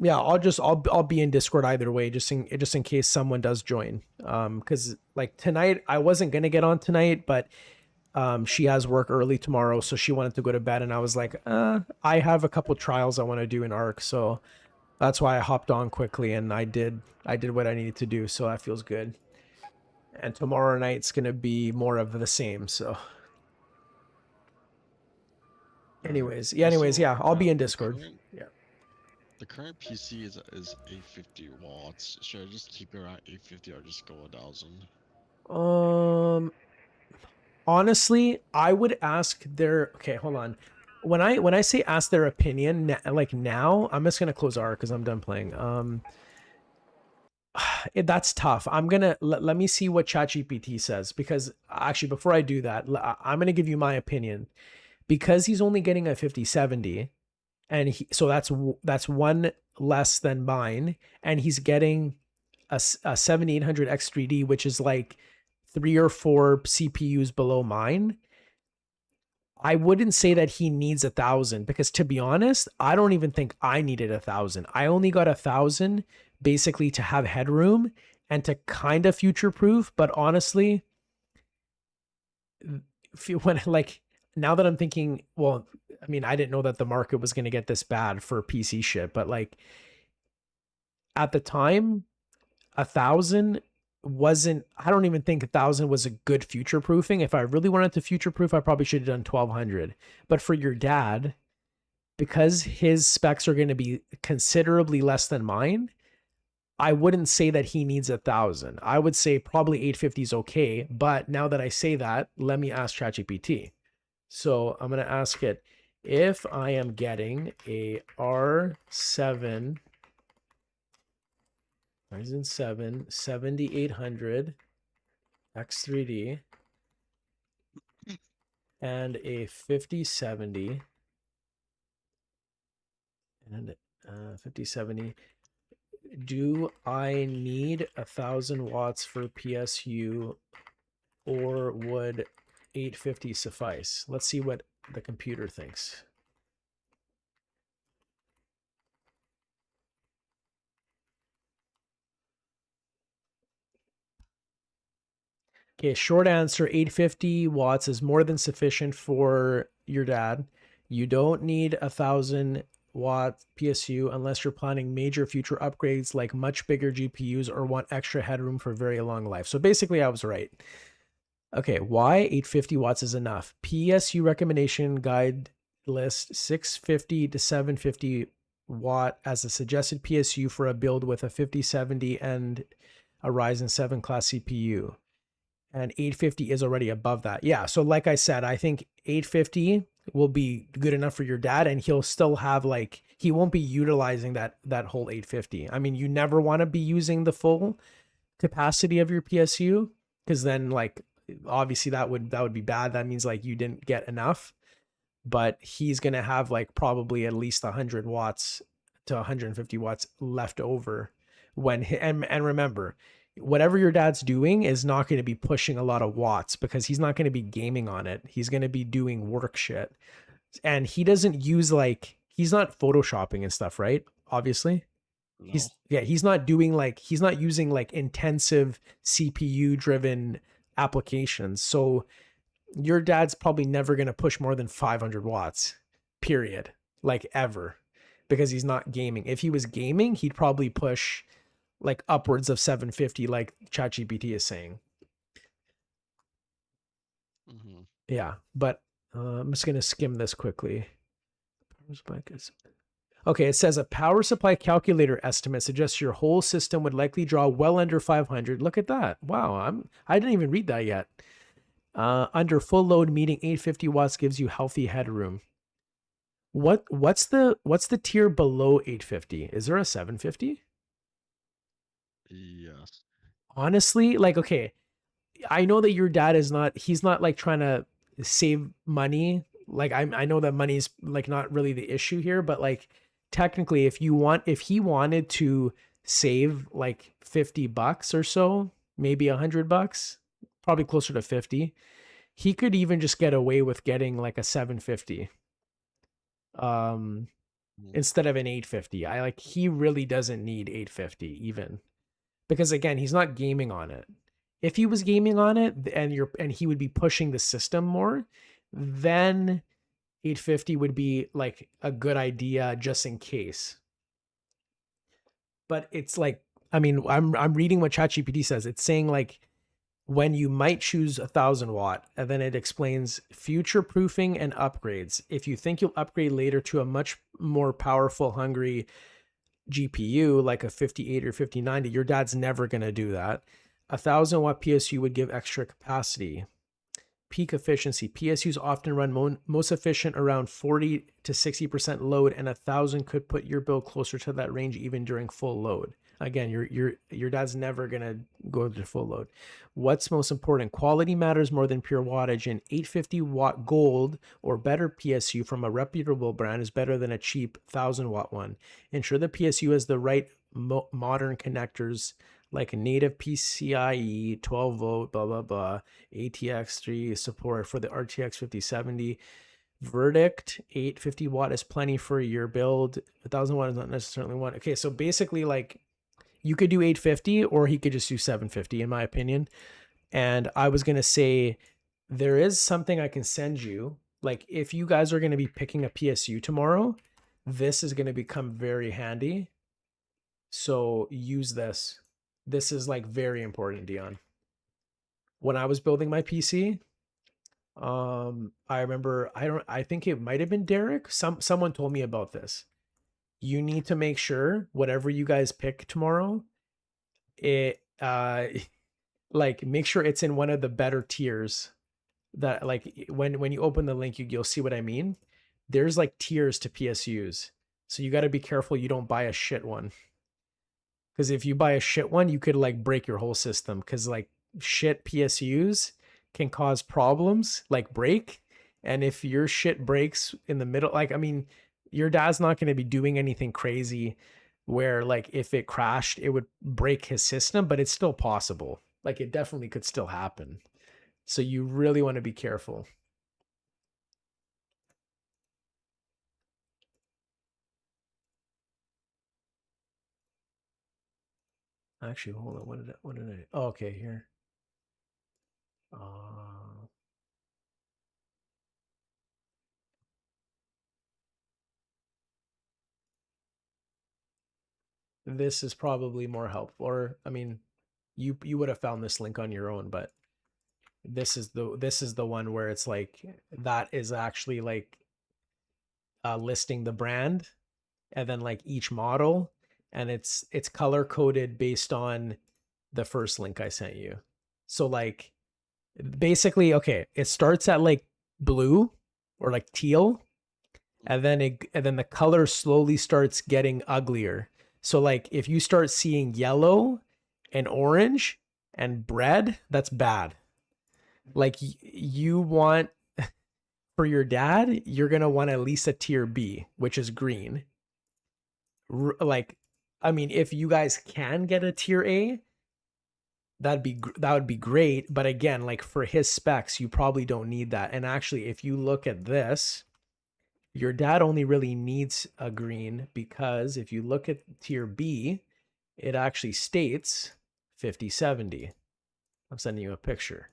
A: Yeah, I'll be in Discord either way, just in case someone does join. Because like tonight, I wasn't gonna get on tonight, but she has work early tomorrow, so she wanted to go to bed, and I was like, I have a couple trials I want to do in Arc, so that's why I hopped on quickly, and I did what I needed to do, so that feels good. And tomorrow night's gonna be more of the same, so. Anyways, yeah, I'll be in Discord. Yeah.
K: The current PC is 850 watts. Should I just keep it around 850 or just go 1000?
A: honestly, I would ask their, okay, hold on. When I say ask their opinion, like now, I'm just gonna close R because I'm done playing. That's tough. I'm gonna let me see what ChatGPT says, because actually before I do that, I'm gonna give you my opinion. Because he's only getting a 5070, and so that's one less than mine, and he's getting a 7800 X3D, which is like 3 or 4 CPUs below mine. I wouldn't say that he needs 1,000, because to be honest, I don't even think I needed 1,000. I only got 1,000 basically to have headroom and to kind of future proof. But honestly, now that I'm thinking, well, I mean, I didn't know that the market was going to get this bad for PC shit, but like at the time, 1,000 wasn't, I don't even think 1,000 was a good future proofing. If I really wanted to future proof, I probably should have done 1,200. But for your dad, because his specs are going to be considerably less than mine, I wouldn't say that he needs 1,000. I would say probably 850 is okay. But now that I say that, let me ask ChatGPT. So I'm going to ask it, if I am getting a R7 Ryzen 7 7800 X3D and a 5070 and 5070, do I need 1,000 watts for PSU, or would 850 suffice? Let's see what the computer thinks. Okay, short answer, 850 watts is more than sufficient for your dad. You don't need 1,000 watt PSU unless you're planning major future upgrades like much bigger GPUs or want extra headroom for very long life. So basically I was right. Okay, why 850 watts is enough? PSU recommendation guide list 650 to 750 watt as a suggested PSU for a build with a 5070 and a Ryzen 7 class CPU. And 850 is already above that. Yeah, so like I said, I think 850 will be good enough for your dad, and he'll still have, like, he won't be utilizing that whole 850. I mean, you never want to be using the full capacity of your PSU, because then, like, obviously that would be bad. That means like you didn't get enough. But he's going to have like probably at least 100 watts to 150 watts left over when, and remember, whatever your dad's doing is not going to be pushing a lot of watts, because he's not going to be gaming on it. He's going to be doing work shit. And he doesn't use, like, he's not photoshopping and stuff, right? Obviously. No. He's not doing like, he's not using like intensive CPU driven applications. So your dad's probably never going to push more than 500 watts, period, like ever, because he's not gaming. If he was gaming, he'd probably push like upwards of 750, like ChatGPT is saying. Mm-hmm. Yeah, but I'm just going to skim this quickly. Okay, it says a power supply calculator estimate suggests your whole system would likely draw well under 500. Look at that. Wow, I didn't even read that yet. Under full load meeting 850 watts gives you healthy headroom. What's the tier below 850? Is there a 750?
K: Yes.
A: Honestly, like, okay, I know that your dad is not, he's not like trying to save money. Like I know that money's like not really the issue here, but like technically if he wanted to save like $50 or so, maybe $100, probably closer to 50, he could even just get away with getting like a 750 instead of an 850. He really doesn't need 850 even, because again, he's not gaming on it. If he was gaming on it and he would be pushing the system more, then 850 would be like a good idea just in case. But it's like, I mean, I'm reading what ChatGPT says. It's saying like when you might choose 1,000 watt, and then it explains future proofing and upgrades. If you think you'll upgrade later to a much more powerful, hungry GPU like a 5080 or 5090, your dad's never going to do that. 1,000 watt PSU would give extra capacity. peak efficiency. PSUs often run most efficient around 40 to 60% load, and 1,000 could put your build closer to that range even during full load. Again, your dad's never gonna go to full load. What's most important? Quality matters more than pure wattage. An 850 watt gold or better PSU from a reputable brand is better than a cheap 1,000 watt one. Ensure the PSU has the right modern connectors like a native PCIe 12 volt, blah blah blah, ATX3 support for the RTX 5070. Verdict: 850 watt is plenty for your build. 1,000 watt is not necessarily one. Okay, so basically, like, you could do 850 or he could just do 750 in my opinion. And I was going to say there is something I can send you. Like, if you guys are going to be picking a PSU tomorrow, this is going to become very handy. So use this. This is like very important, Dion. When I was building my PC, I remember, I think it might have been Derek. Someone told me about this. You need to make sure whatever you guys pick tomorrow, it like make sure it's in one of the better tiers. That, like, when you open the link, you'll see what I mean. There's like tiers to PSUs, so you got to be careful you don't buy a shit one. Because if you buy a shit one, you could like break your whole system. Because like shit PSUs can cause problems, like break. And if your shit breaks in the middle, like, I mean, your dad's not going to be doing anything crazy where, like, if it crashed, it would break his system, but it's still possible. Like, it definitely could still happen. So you really want to be careful. Actually, hold on. What did I? Oh, okay, here. This is probably more helpful. Or, I mean, you would have found this link on your own, but this is the one where it's like that is actually like listing the brand and then like each model, and it's color coded based on the first link I sent you. So like basically, okay, it starts at like blue or like teal, and then the color slowly starts getting uglier. So like if you start seeing yellow and orange and red, that's bad. Like you want, for your dad, you're going to want at least a tier B, which is green. Like, I mean, if you guys can get a tier A, that would be great. But again, like for his specs, you probably don't need that. And actually, if you look at this, your dad only really needs a green, because if you look at tier B, it actually states 5070. I'm sending you a picture.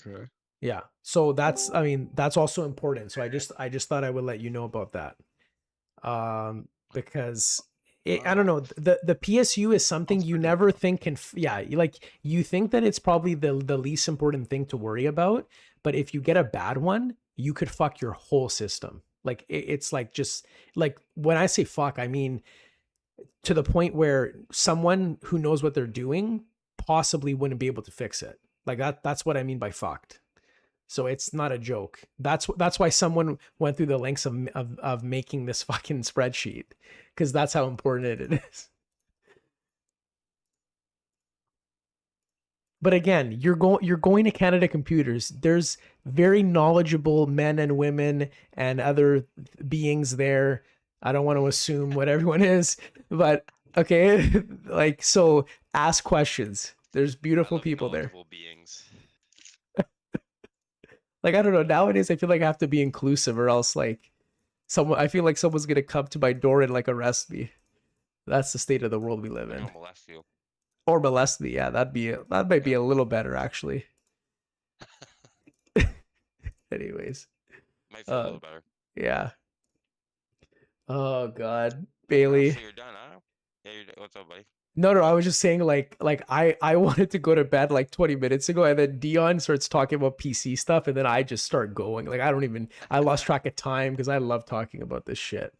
K: Okay.
A: Yeah. So that's, I mean, that's also important. So I just thought I would let you know about that. Because I don't know, the PSU is something you never think can, you think that it's probably the least important thing to worry about, but if you get a bad one, you could fuck your whole system. Like it's like, just like when I say fuck, I mean to the point where someone who knows what they're doing possibly wouldn't be able to fix it. Like that's what I mean by fucked. So it's not a joke. That's why someone went through the lengths of making this fucking spreadsheet, because that's how important it is. But again, you're going to Canada Computers. There's very knowledgeable men and women and other beings there. I don't want to assume what everyone is, but okay, like, so ask questions. There's beautiful people there.
L: Beings.
A: Like, I don't know, nowadays I feel like I have to be inclusive, or else like I feel like someone's gonna come to my door and like arrest me. That's the state of the world we live in.
L: Molest you.
A: Or molest me, yeah, that might be a little better actually. Anyways.
L: Might feel a little better.
A: Yeah. Oh God, Bailey.
L: So you're done, huh? Yeah, what's up, buddy?
A: No, I was just saying, like I wanted to go to bed like 20 minutes ago, and then Dion starts talking about PC stuff, and then I just start going. Like I lost track of time because I love talking about this shit.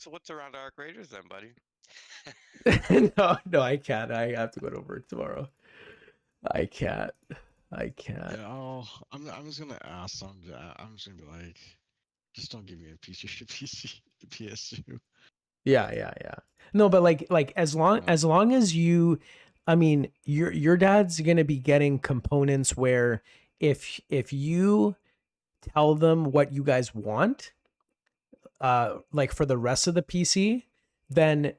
L: What's around Arc Raiders then, buddy?
A: No, I can't. I have to go to work tomorrow. I can't.
K: Yeah, I'm just gonna ask some. I'm just gonna be like, just don't give me a PSU.
A: Yeah. No, but like as long as you, I mean, your dad's gonna be getting components where if you tell them what you guys want, like for the rest of the PC, then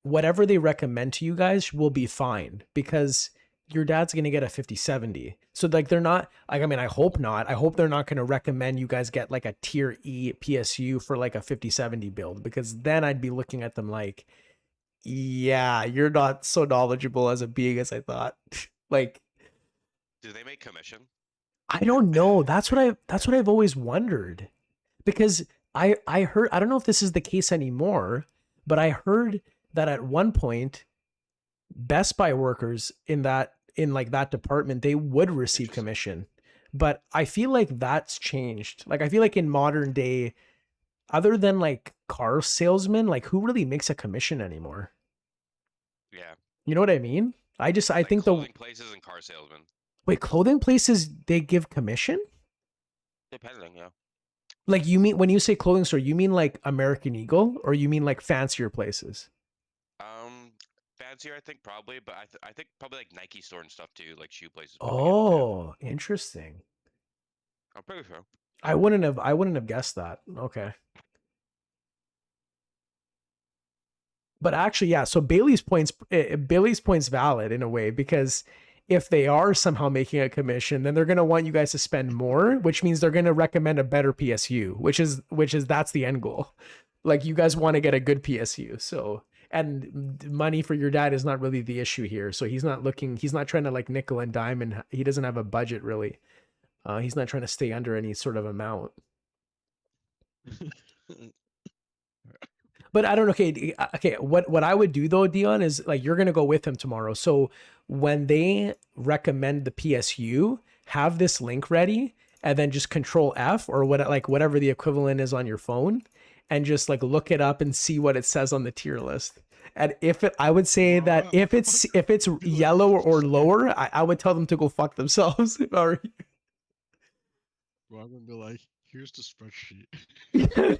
A: whatever they recommend to you guys will be fine because your dad's going to get a 5070. So like they're not like, I mean, I hope not. I hope they're not going to recommend you guys get like a tier E PSU for like a 5070 build because then I'd be looking at them like, yeah, you're not so knowledgeable as a being as I thought. Like,
L: Do they make commission?
A: I don't know. That's what I've always wondered. Because I heard, I don't know if this is the case anymore, but I heard that at one point Best Buy workers in that department, they would receive commission. But I feel like that's changed. Like I feel like in modern day, other than like car salesmen, like who really makes a commission anymore?
L: Yeah.
A: You know what I mean? I think
L: clothing places and car salesmen.
A: Wait, clothing places, they give commission?
L: Depending, yeah.
A: Like you mean when you say clothing store, you mean like American Eagle or you mean like fancier places?
L: Fancier, I think probably, but I think probably like Nike store and stuff too, like shoe places.
A: Oh, interesting.
L: I'm pretty sure.
A: I wouldn't have guessed that. Okay. But actually, yeah. So Bailey's point's valid in a way because if they are somehow making a commission, then they're going to want you guys to spend more, which means they're going to recommend a better PSU, which is that's the end goal. Like you guys want to get a good PSU. So, and money for your dad is not really the issue here. So he's not trying to like nickel and dime, and he doesn't have a budget really. He's not trying to stay under any sort of amount. But I don't know. Okay. What I would do though, Dion, is like you're gonna go with him tomorrow. So when they recommend the PSU, have this link ready, and then just Control F or whatever the equivalent is on your phone, and just like look it up and see what it says on the tier list. And I would say that if it's yellow or lower, I would tell them to go fuck themselves. If I were you.
K: Well, I'm gonna be like, here's the spreadsheet.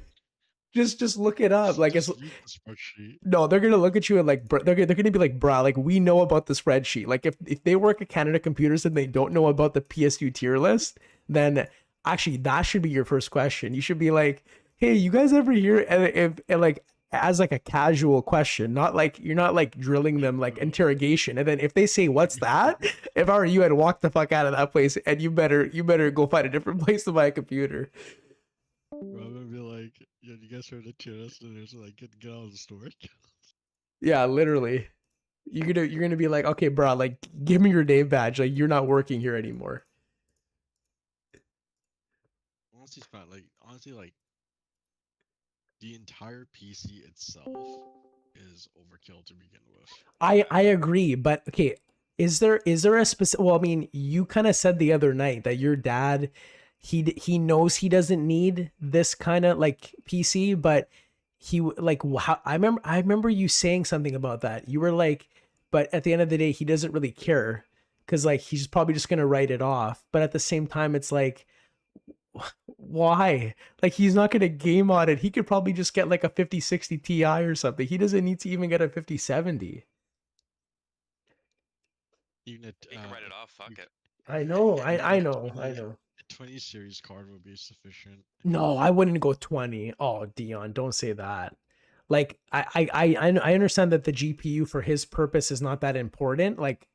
A: Just look it up. Like it's
K: spreadsheet.
A: No, they're gonna look at you and like they're gonna be like, bruh, like we know about the spreadsheet. Like if they work at Canada Computers and they don't know about the PSU tier list, then actually that should be your first question. You should be like, hey, you guys ever hear? And like as like a casual question, not like you're not like drilling them like interrogation. And then if they say what's that, if I were you, I'd walk the fuck out of that place and you better go find a different place to buy a computer.
K: I'm gonna be like, yeah, you guys heard the tier list, and there's like get out of the storage.
A: Yeah, literally. You're gonna be like, okay, bro, like give me your name badge. Like you're not working here anymore.
K: Honestly, like the entire PC itself is overkill to begin with.
A: I agree, but okay, is there a specific? Well, I mean, you kind of said the other night that your dad, he knows he doesn't need this kind of like PC, but he like how I remember you saying something about that. You were like, but at the end of the day, he doesn't really care because like he's probably just gonna write it off. But at the same time, it's like, why? Like he's not gonna game on it. He could probably just get like a 5060 Ti or something. He doesn't need to even get a 5070.
L: You can write it off. Fuck it.
A: I know. I know.
K: A 20 series card would be sufficient.
A: No, I wouldn't go 20. Oh, Dion, don't say that. Like I understand that the GPU for his purpose is not that important. Like,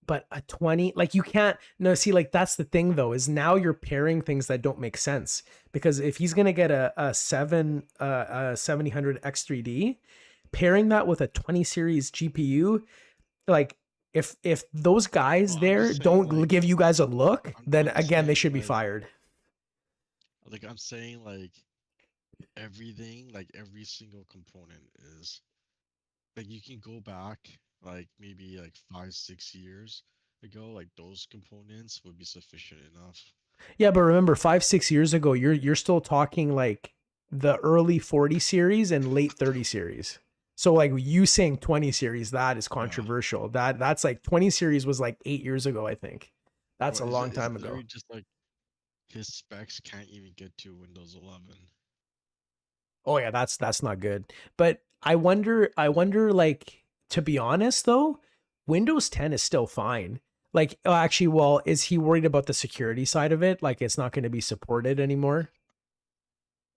A: but a 20, like you can't. No, see, like that's the thing though, is now you're pairing things that don't make sense. Because if he's gonna get a 7000 X3D, pairing that with a 20 series GPU, like. If those guys don't give you guys a look, then again they should be fired.
K: Like I'm saying, like everything, like every single component is like you can go back like maybe like 5-6 years ago, like those components would be sufficient enough.
A: Yeah, but remember 5-6 years ago, you're still talking like the early 40 series and late 30 series. So like you saying 20 series, that is controversial. That's like 20 series was like 8 years ago, I think. That's a long time ago.
K: Just like his specs can't even get to Windows 11.
A: Oh yeah, that's not good. But I wonder like, to be honest though, Windows 10 is still fine. Like, oh, actually, well, is he worried about the security side of it? Like it's not going to be supported anymore?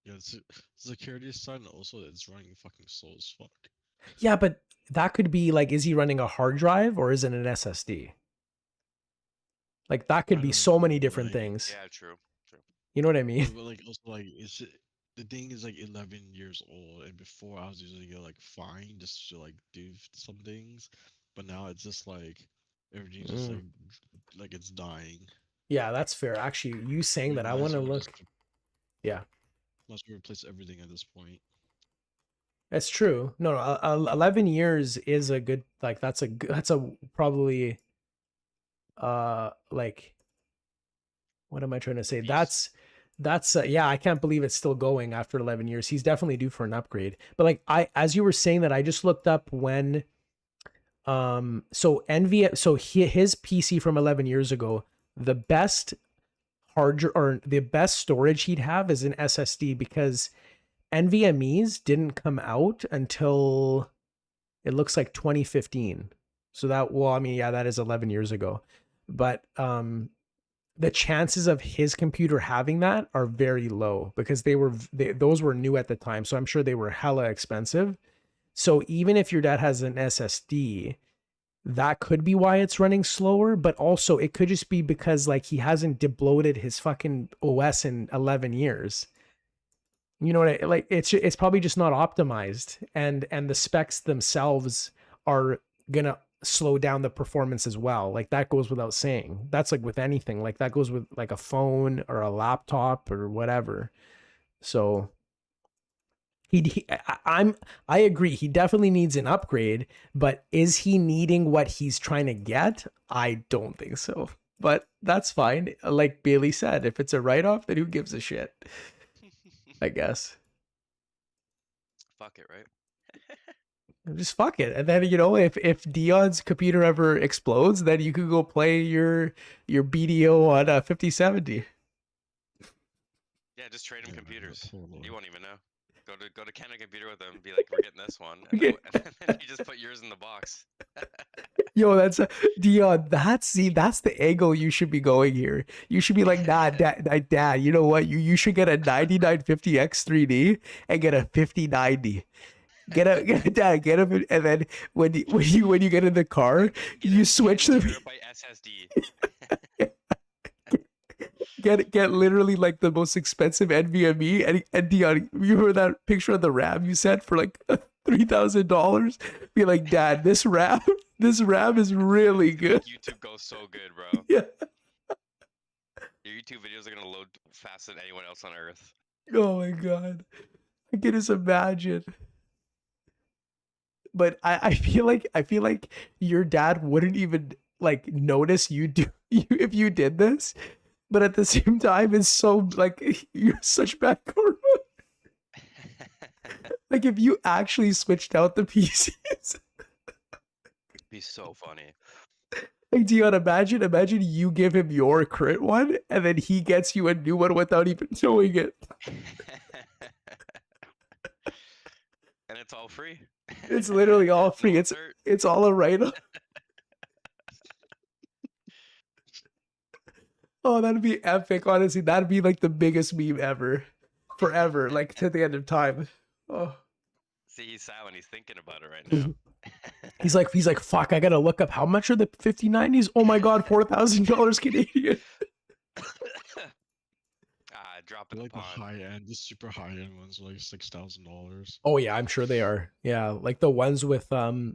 K: Yeah, it's security side, and also it's running fucking slow as fuck.
A: Yeah, but that could be like, is he running a hard drive or is it an SSD? Like that could be so many different things.
L: Yeah, true.
A: You know what I mean?
K: But like also like the thing is like 11 years old, and before I was usually like fine just to like do some things, but now it's just like everything's just like it's dying.
A: Yeah, that's fair. Actually, you saying that, I want to look. Yeah,
K: Must replace everything at this point.
A: that's true. No, 11 years is a good, like that's a probably like, what am I trying to say? That's yeah, I can't believe it's still going after 11 years. He's definitely due for an upgrade. But like as you were saying that, I just looked up when so his PC from 11 years ago, the best the best storage he'd have is an SSD, because NVMe's didn't come out until it looks like 2015. So that, well, I mean, yeah, that is 11 years ago. But the chances of his computer having that are very low, because those were new at the time. So I'm sure they were hella expensive. So even if your dad has an SSD, that could be why it's running slower, but also it could just be because like he hasn't debloated his fucking OS in 11 years. You know what like it's probably just not optimized, and the specs themselves are gonna slow down the performance as well. Like that goes without saying. That's like with anything. Like that goes with like a phone or a laptop or whatever. So I agree. He definitely needs an upgrade, but is he needing what he's trying to get? I don't think so. But that's fine. Like Bailey said, if it's a write-off, then who gives a shit? I guess.
L: Fuck it, right?
A: Just fuck it. And then, you know, if Dion's computer ever explodes, then you could go play your BDO on a 5070.
L: Yeah, just trade him computers. You won't even know. Go to Canon Computer with them and be like, we're getting this one. And then you just put yours in the box.
A: Yo, that's Dion. That's the angle you should be going here. You should be like, nah, dad, you know what? You should get a 9950X 3D and get a 5090. Get him, and then when you get in the car, you switch them.
L: By SSD.
A: Get literally like the most expensive NVMe, and Dion, you heard that picture of the RAM you sent for like $3,000? Be like, Dad, this RAM is really good.
L: YouTube goes so good, bro.
A: Yeah.
L: Your YouTube videos are gonna load faster than anyone else on earth.
A: Oh my god, I can just imagine. But I feel like your dad wouldn't even like notice if you did this. But at the same time, it's so like, you're such bad karma. Like if you actually switched out the PCs.
L: It'd be so funny.
A: Like, Dion, imagine you give him your current one, and then he gets you a new one without even knowing it.
L: And it's all free.
A: It's literally all free. It's all a write-off. Oh, that'd be epic, honestly. That'd be like the biggest meme ever. Forever, like to the end of time. Oh.
L: See, he's silent. He's thinking about it right now.
A: He's like, fuck, I gotta look up how much are the 5090s? Oh my god, $4,000 Canadian.
L: Dropping
K: like the high end, the super high end ones are like $6,000.
A: Oh yeah, I'm sure they are. Yeah, like the ones with have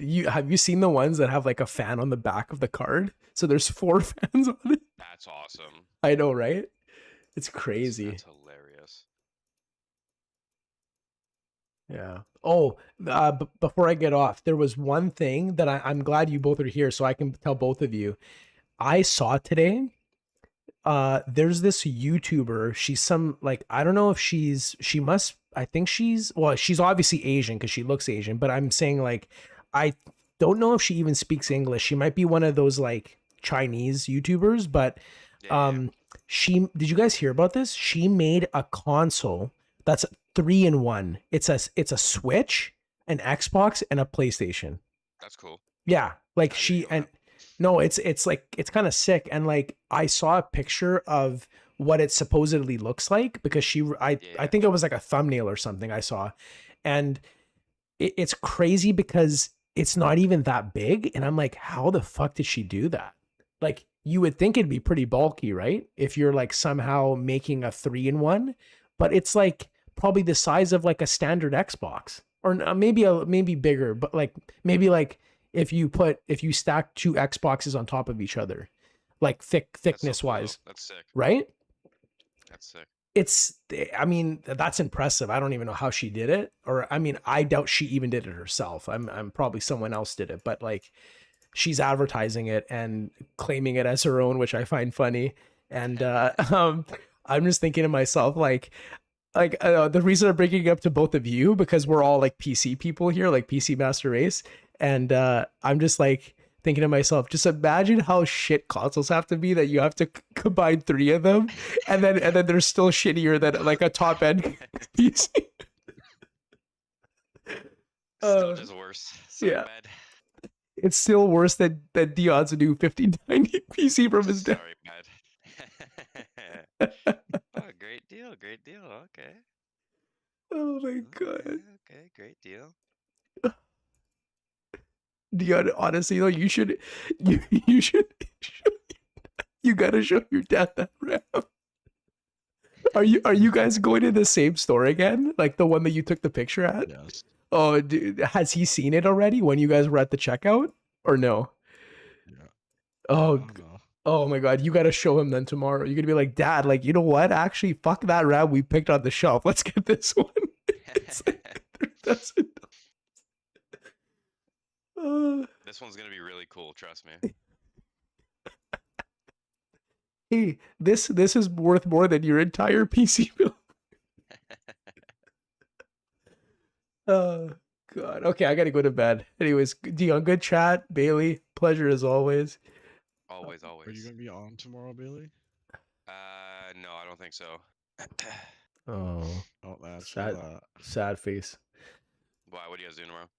A: you seen the ones that have like a fan on the back of the card? So there's 4 fans on it.
L: That's awesome.
A: I know, right? It's crazy.
L: That's hilarious.
A: Yeah. Oh, before I get off, there was one thing that I'm glad you both are here so I can tell both of you. I saw today there's this YouTuber. She's some like I don't know if I think she's obviously Asian because she looks Asian, but I'm saying like I don't know if she even speaks English. She might be one of those like Chinese YouTubers, but did you guys hear about this? She made a console that's 3-in-1. It's a Switch, an Xbox, and a PlayStation.
L: That's cool.
A: Yeah, like it's like it's kind of sick, and like I saw a picture of what it supposedly looks like because I think it was like a thumbnail or something I saw, and it's crazy because it's not even that big, and I'm like, how the fuck did she do that? Like you would think it'd be pretty bulky, right? If you're like somehow making a 3-in-1, but it's like probably the size of like a standard Xbox, or maybe bigger, but like maybe like if you stack 2 Xboxes on top of each other, like thickness wise.
L: That's sick.
A: Right?
L: That's sick.
A: I mean, that's impressive. I don't even know how she did it. Or I mean, I doubt she even did it herself. I'm probably someone else did it, but like she's advertising it and claiming it as her own, which I find funny. And I'm just thinking to myself, like the reason I'm bringing it up to both of you, because we're all like PC people here, like PC Master Race. And I'm just like thinking to myself, just imagine how shit consoles have to be that you have to combine 3 of them, and then they're still shittier than like a top end PC.
L: Still just worse. So
A: yeah,
L: bad.
A: it's still worse than Dion's new 5090 PC from his dad.
L: Sorry, bad. Oh, great deal. Okay.
A: Oh my god.
L: Okay, great deal.
A: Dion, honestly though, you gotta show your dad that RAM. Are you guys going to the same store again? Like the one that you took the picture at?
K: Yes.
A: Oh, dude, has he seen it already when you guys were at the checkout? Or no?
K: Yeah.
A: Oh my god, you gotta show him then tomorrow. You're gonna be like, Dad, like, you know what? Actually, fuck that RAM we picked on the shelf. Let's get this one. It's like $3,000.
L: This one's gonna be really cool, trust me.
A: Hey, this is worth more than your entire PC bill. Oh god. Okay, I gotta go to bed. Anyways, Dion, good chat. Bailey, pleasure as always.
L: Always.
K: Are you gonna be on tomorrow, Bailey?
L: No, I don't think so.
A: Oh,
K: that's
A: sad face.
L: Why? What are you guys doing tomorrow?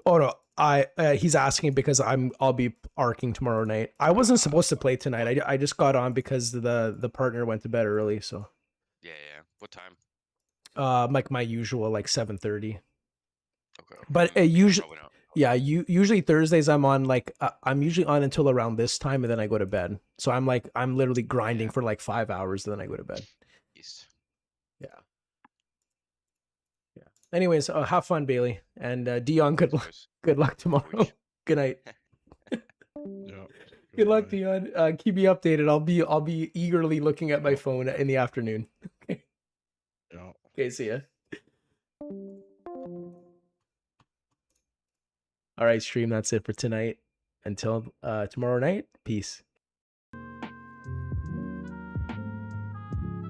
A: Oh no, he's asking because I'll be arcing tomorrow night. I wasn't supposed to play tonight. I just got on because the partner went to bed early. So
L: Yeah. What time?
A: like my usual, like 7:30.
L: Okay.
A: But usually Thursdays I'm on like I'm usually on until around this time, and then I go to bed. So I'm literally grinding for like 5 hours, and then I go to bed. Yeah. Anyways, have fun, Bailey, and Dion. Good luck tomorrow. Good night. Good luck, Dion. Keep me updated. I'll be eagerly looking at my phone in the afternoon. Okay.
K: Yeah.
A: Okay. See ya. All right, stream. That's it for tonight. Until tomorrow night. Peace.